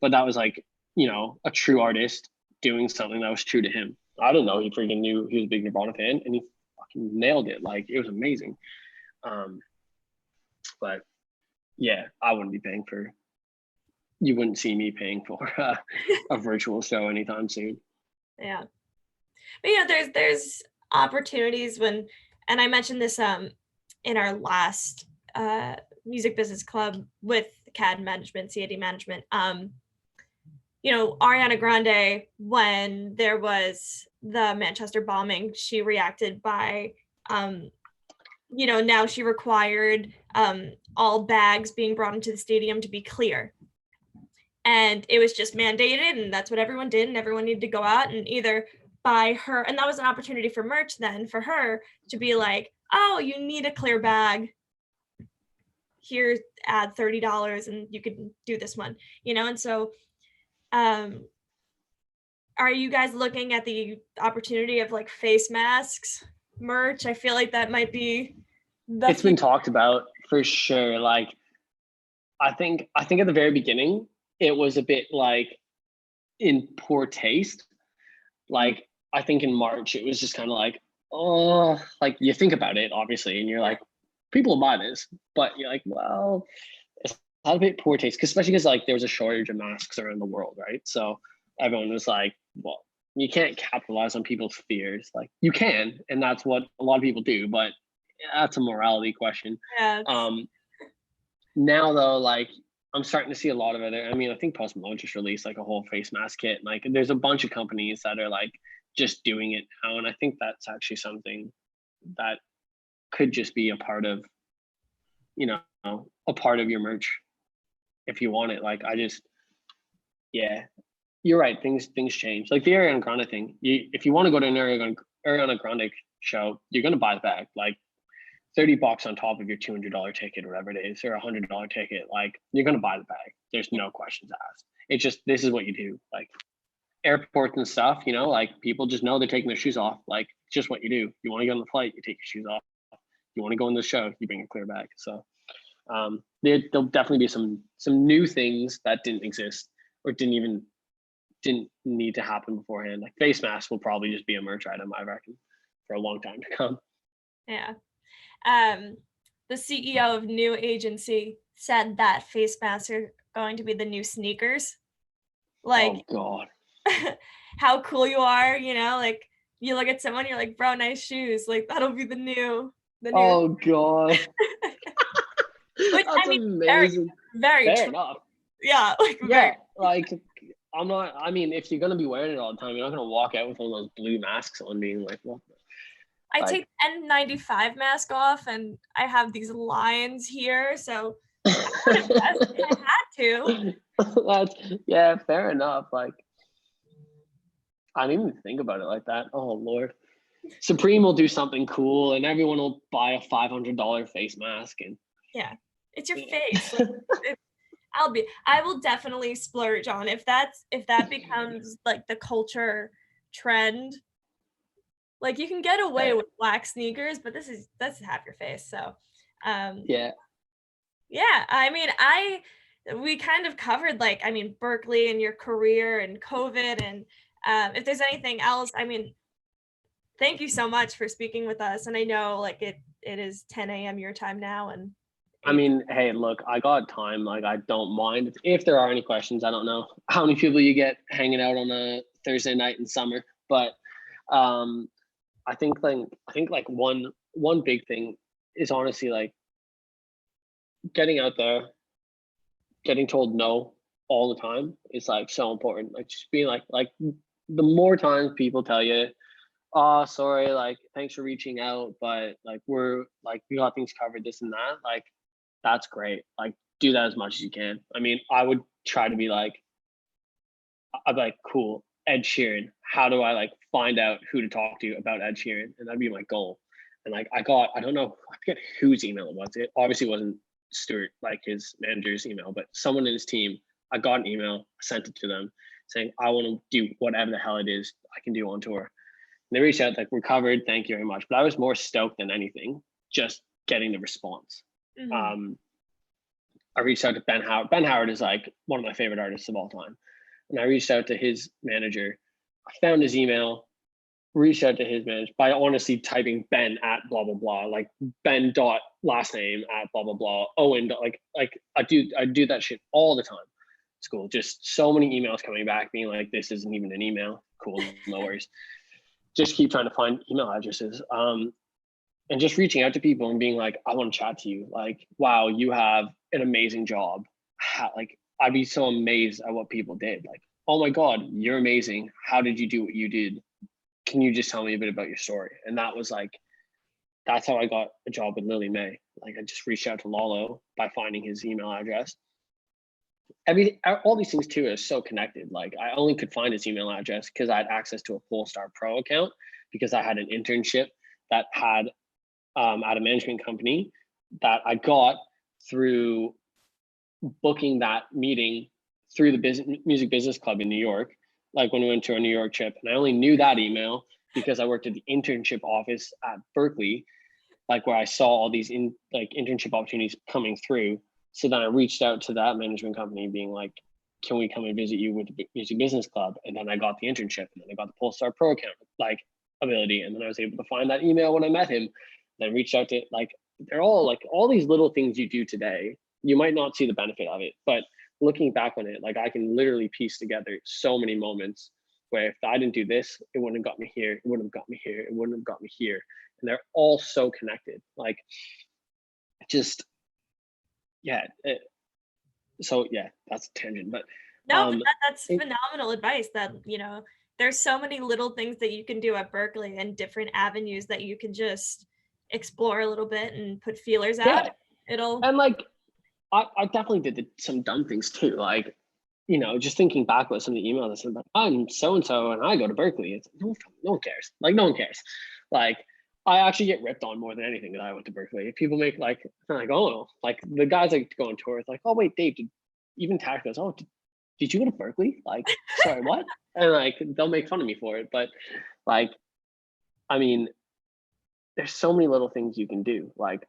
But that was like, a true artist doing something that was true to him. I didn't know he freaking knew he was a big Nirvana fan, and he fucking nailed it. Like it was amazing. But yeah, I wouldn't be paying for. You wouldn't see me paying for a virtual show anytime soon. Yeah, but there's opportunities when, and I mentioned this in our last music business club with CAD management, CAD management. Ariana Grande, when there was the Manchester bombing, she reacted by now she required all bags being brought into the stadium to be clear. And it was just mandated, and that's what everyone did, and everyone needed to go out and either by her, and that was an opportunity for merch then for her to be like, oh, you need a clear bag, here, add $30 and you can do this one, and so um are you guys looking at the opportunity of like face masks merch? I feel like that might be the It's been talked about for sure. Like, I think at the very beginning, it was a bit like in poor taste. Like, I think in March, it was just kind of like, oh, like you think about it, obviously, and you're like, people will buy this, but you're like, well, it's not a bit poor taste, especially because like there was a shortage of masks around the world, right? So everyone was like, well, you can't capitalize on people's fears. Like you can, and that's what a lot of people do, but that's a morality question. Yeah, Um, Now though, like I'm starting to see a lot of other. I mean, I think Post Malone just released like a whole face mask kit. Like, there's a bunch of companies that are like just doing it now, and I think that's actually something that could just be a part of, you know, a part of your merch if you want it. Like, yeah, you're right. Things change. Like the Ariana Grande thing. If you want to go to an Ariana Grande show, you're gonna buy the bag. Like $30 on top of your $200 ticket or whatever it is, or $100 ticket, like you're gonna buy the bag. There's no questions asked. It's just, this is what you do. Like airports and stuff, like people just know they're taking their shoes off. Like it's just what you do. You want to go on the flight, you take your shoes off. You want to go in the show, you bring a clear bag. So there'll definitely be some new things that didn't exist or didn't need to happen beforehand. Like face masks will probably just be a merch item, I reckon, for a long time to come. yeah. The CEO of New Agency said that face masks are going to be the new sneakers. Like, Oh God. how cool you are, like you look at someone, you're like, bro, nice shoes. Like that'll be the new. Oh God. Which That's I mean, very, amazing. very Fair true. enough. Yeah, like Yeah, very. like I mean, if you're gonna be wearing it all the time, you're not gonna walk out with one of those blue masks on being like, what? I Like, take the N95 mask off, and I have these lines here, so I would adjust if I had to. that's, yeah, fair enough. Like, I didn't even think about it like that. Oh Lord. Supreme will do something cool and everyone will buy a $500 face mask and Yeah, it's your face. Like, I will definitely splurge on if that becomes like the culture trend. Like you can get away with black sneakers, but that's half your face. So, yeah. yeah, I mean, we kind of covered like, I mean, Berkeley and your career and COVID, and if there's anything else, I mean, thank you so much for speaking with us. And I know like it is 10 a.m. your time now, and I mean, hey, look, I got time. Like, I don't mind if there are any questions. I don't know how many people you get hanging out on a Thursday night in summer, but um, I think like one big thing is honestly like getting out there, getting told no all the time is like so important. Like just being like the more times people tell you, oh sorry, like thanks for reaching out, but like we're like we got things covered, this and that, like that's great. Like do that as much as you can. I mean, I would try to be like, I'd be like, cool, Ed Sheeran. How do I like find out who to talk to about Ed Sheeran? And that'd be my goal. And like I don't know, I forget whose email it was. It obviously wasn't Stuart, like his manager's email, but someone in his team. I got an email, sent it to them saying, I want to do whatever the hell it is I can do on tour. And they reached out, like, we're covered, thank you very much. But I was more stoked than anything, just getting the response. Mhm. I reached out to Ben Howard. Ben Howard is like one of my favorite artists of all time. And I reached out to his manager. I found his email, reached out to his manager by honestly typing Ben at blah blah blah, like Ben dot last name at blah blah blah. Owen dot, like I do that shit all the time. It's cool. Just so many emails coming back being like, this isn't even an email. Cool, no worries. Just keep trying to find email addresses. And just reaching out to people and being like, I want to chat to you. Like, wow, you have an amazing job. Like, I'd be so amazed at what people did. Like, oh my God, you're amazing. How did you do what you did? Can you just tell me a bit about your story? And that was like, that's how I got a job with Lily May. Like, I just reached out to Lalo by finding his email address. all these things too are so connected. Like I only could find his email address because I had access to a Polestar Pro account because I had an internship that had at a management company that I got through booking that meeting through the music business club in New York, like when we went to our New York trip. And I only knew that email because I worked at the internship office at Berklee, like where I saw all these internship opportunities coming through. So then I reached out to that management company being like, can we come and visit you with the music business club? And then I got the internship, and then I got the Polestar Pro account like ability. And then I was able to find that email when I met him, then reached out to like, they're all like all these little things you do today. You might not see the benefit of it, but looking back on it, like I can literally piece together so many moments where if I didn't do this, it wouldn't have got me here. It wouldn't have got me here. It wouldn't have got me here. And they're all so connected. Like just, yeah. So yeah, that's a tangent, but no, but that's phenomenal advice that, you know, there's so many little things that you can do at Berklee and different avenues that you can just explore a little bit and put feelers out. Yeah. It'll, and like I definitely did some dumb things too. Like, you know, just thinking back with some of the emails, I said, like, I'm so and so and I go to Berklee. It's no one cares. Like, no one cares. Like, I actually get ripped on more than anything that I went to Berklee. People make like, oh, like the guys like to go on tour. It's like, oh wait, Dave, even Tash goes, oh, did you go to Berklee? Like, sorry, what? And like they'll make fun of me for it. But like, I mean, there's so many little things you can do. Like,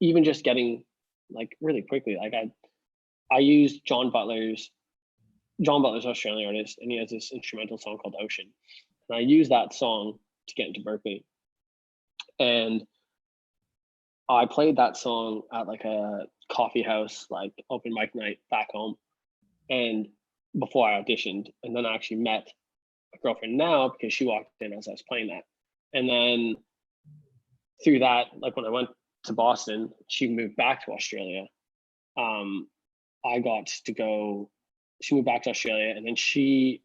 even just getting like really quickly, like I used John Butler's Australian artist, and he has this instrumental song called Ocean. And I used that song to get into Berklee. And I played that song at like a coffee house, like open mic night back home. And before I auditioned, and then I actually met my girlfriend now because she walked in as I was playing that. And then through that, like when I went to Boston, she moved back to Australia. I got to go, she moved back to Australia, and then she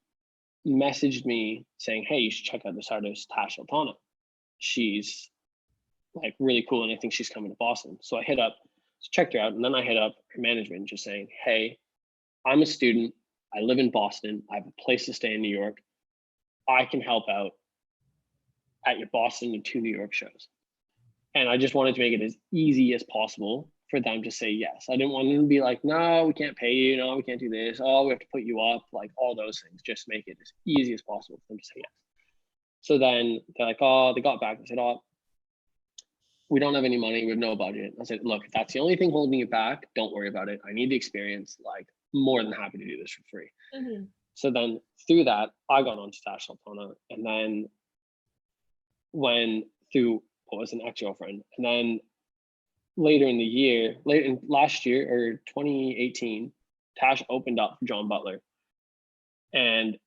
messaged me saying, hey, you should check out this artist, Tash Sultana. She's like really cool, and I think she's coming to Boston. So I checked her out, and then I hit up her management just saying, hey, I'm a student. I live in Boston. I have a place to stay in New York. I can help out at your Boston and 2 New York shows. And I just wanted to make it as easy as possible for them to say yes. I didn't want them to be like, no, we can't pay you. No, we can't do this. Oh, we have to put you up. Like all those things. Just make it as easy as possible for them to say yes. So then they're like, oh, they got back and said, oh, we don't have any money. We have no budget. I said, look, if that's the only thing holding you back, don't worry about it. I need the experience. Like, more than happy to do this for free. Mm-hmm. So then through that, I got onto Tash Sultana. And then through what was an ex-girlfriend. And then later in last year or 2018, Tash opened up for John Butler. And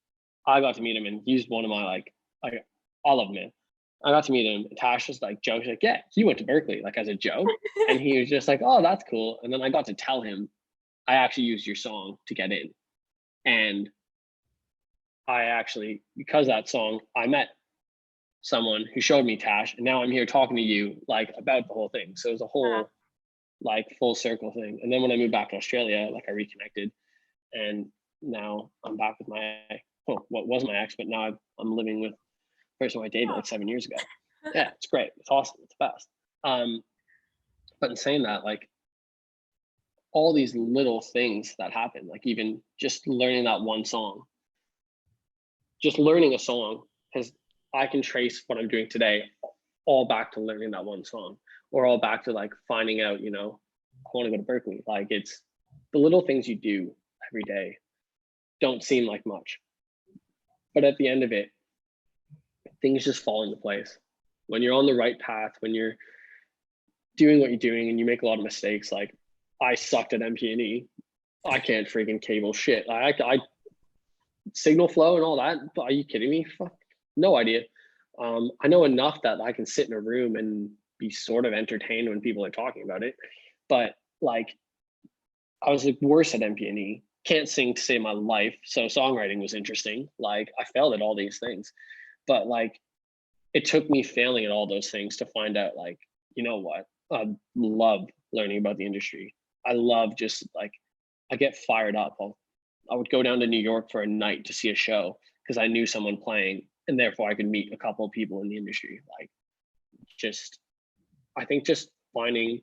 I got to meet him and used one of my like I love him, man. I got to meet him. And Tash was like jokes like, yeah, he went to Berklee, like as a joke. And he was just like, oh, that's cool. And then I got to tell him, I actually used your song to get in. And I actually, because of that song, I met someone who showed me Tash, and now I'm here talking to you like about the whole thing. So it was a whole like full circle thing. And then when I moved back to Australia, like I reconnected, and now I'm back with what was my ex, but now I'm living with the person I dated like 7 years ago. Yeah, it's great. It's awesome. It's the best. But in saying that, like all these little things that happen, like even just learning that one song, just learning a song I can trace what I'm doing today all back to learning that one song, or all back to like finding out, you know, I want to go to Berklee. Like it's the little things you do every day don't seem like much, but at the end of it, things just fall into place. When you're on the right path, when you're doing what you're doing and you make a lot of mistakes, like I sucked at MP&E. I can't freaking cable shit. I signal flow and all that. Are you kidding me? Fuck, no idea. I know enough that I can sit in a room and be sort of entertained when people are talking about it. But like, I was like worse at MP&E. Can't sing to save my life. So songwriting was interesting. Like I failed at all these things, but like it took me failing at all those things to find out like, you know what? I love learning about the industry. I love just like I get fired up. I would go down to New York for a night to see a show because I knew someone playing, and therefore I could meet a couple of people in the industry. Like, just, I think just finding,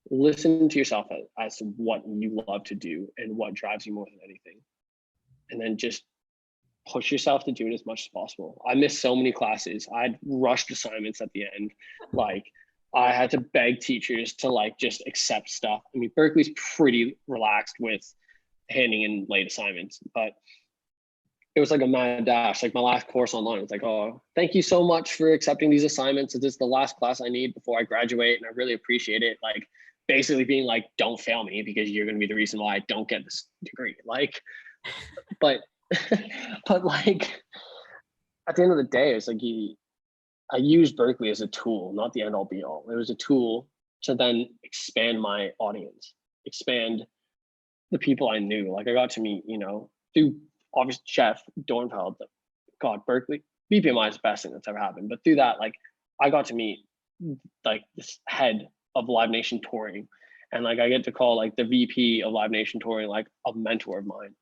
listen to yourself as to what you love to do and what drives you more than anything, and then just push yourself to do it as much as possible. I missed so many classes. I'd rushed assignments at the end. Like, I had to beg teachers to like just accept stuff. I mean, Berkeley's pretty relaxed with handing in late assignments, but it was like a mad dash. Like my last course online, it's like, oh, thank you so much for accepting these assignments. This is the last class I need before I graduate, and I really appreciate it. Like, basically being like, don't fail me because you're going to be the reason why I don't get this degree. Like, but but like at the end of the day, it's like I used Berkeley as a tool, not the end all be all. It was a tool to then expand my audience, expand the people I knew. Like, I got to meet, through obviously Jeff Dornfeld, God, Berkeley, BPMI is the best thing that's ever happened. But through that, like, I got to meet like this head of Live Nation touring. And like, I get to call like the VP of Live Nation touring, like a mentor of mine.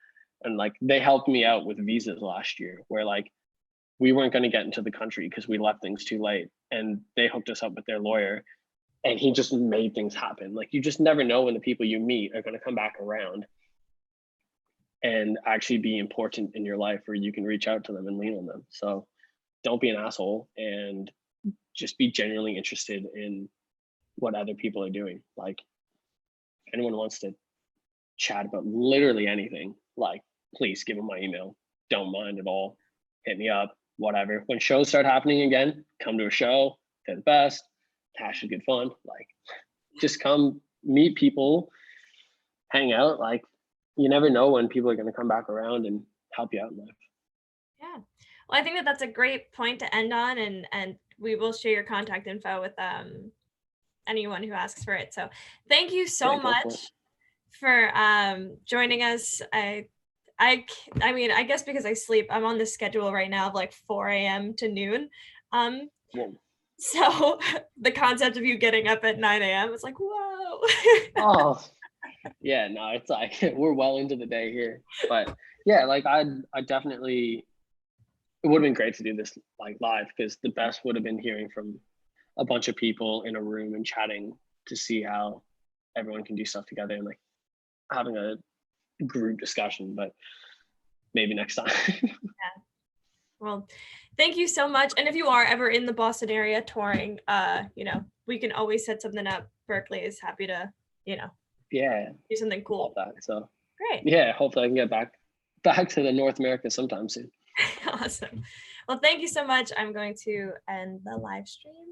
And like, they helped me out with visas last year where like, we weren't going to get into the country because we left things too late, and they hooked us up with their lawyer, and he just made things happen. Like, you just never know when the people you meet are going to come back around and actually be important in your life, where you can reach out to them and lean on them. So don't be an asshole, and just be genuinely interested in what other people are doing. Like, if anyone wants to chat about literally anything, like, please give them my email. Don't mind at all. Hit me up. Whatever. When shows start happening again, come to a show. They're the best. Cash is good fun. Like, just come meet people, hang out. Like, you never know when people are going to come back around and help you out in life. Yeah. Well, I think that that's a great point to end on, and we will share your contact info with anyone who asks for it. So thank you so much for joining us. I mean, I guess because I sleep, I'm on this schedule right now of like 4 a.m. to noon. So the concept of you getting up at 9 a.m. is like, whoa. Oh, yeah, no, it's like we're well into the day here. But yeah, like I definitely, it would have been great to do this like live, because the best would have been hearing from a bunch of people in a room and chatting to see how everyone can do stuff together, and like having a group discussion. But maybe next time. Yeah. Well, thank you so much. And if you are ever in the Boston area touring, we can always set something up. Berkeley is happy to, yeah, do something cool. Love that. So great. Yeah, hopefully I can get back to the North America sometime soon. Awesome. Well, thank you so much. I'm going to end the live stream.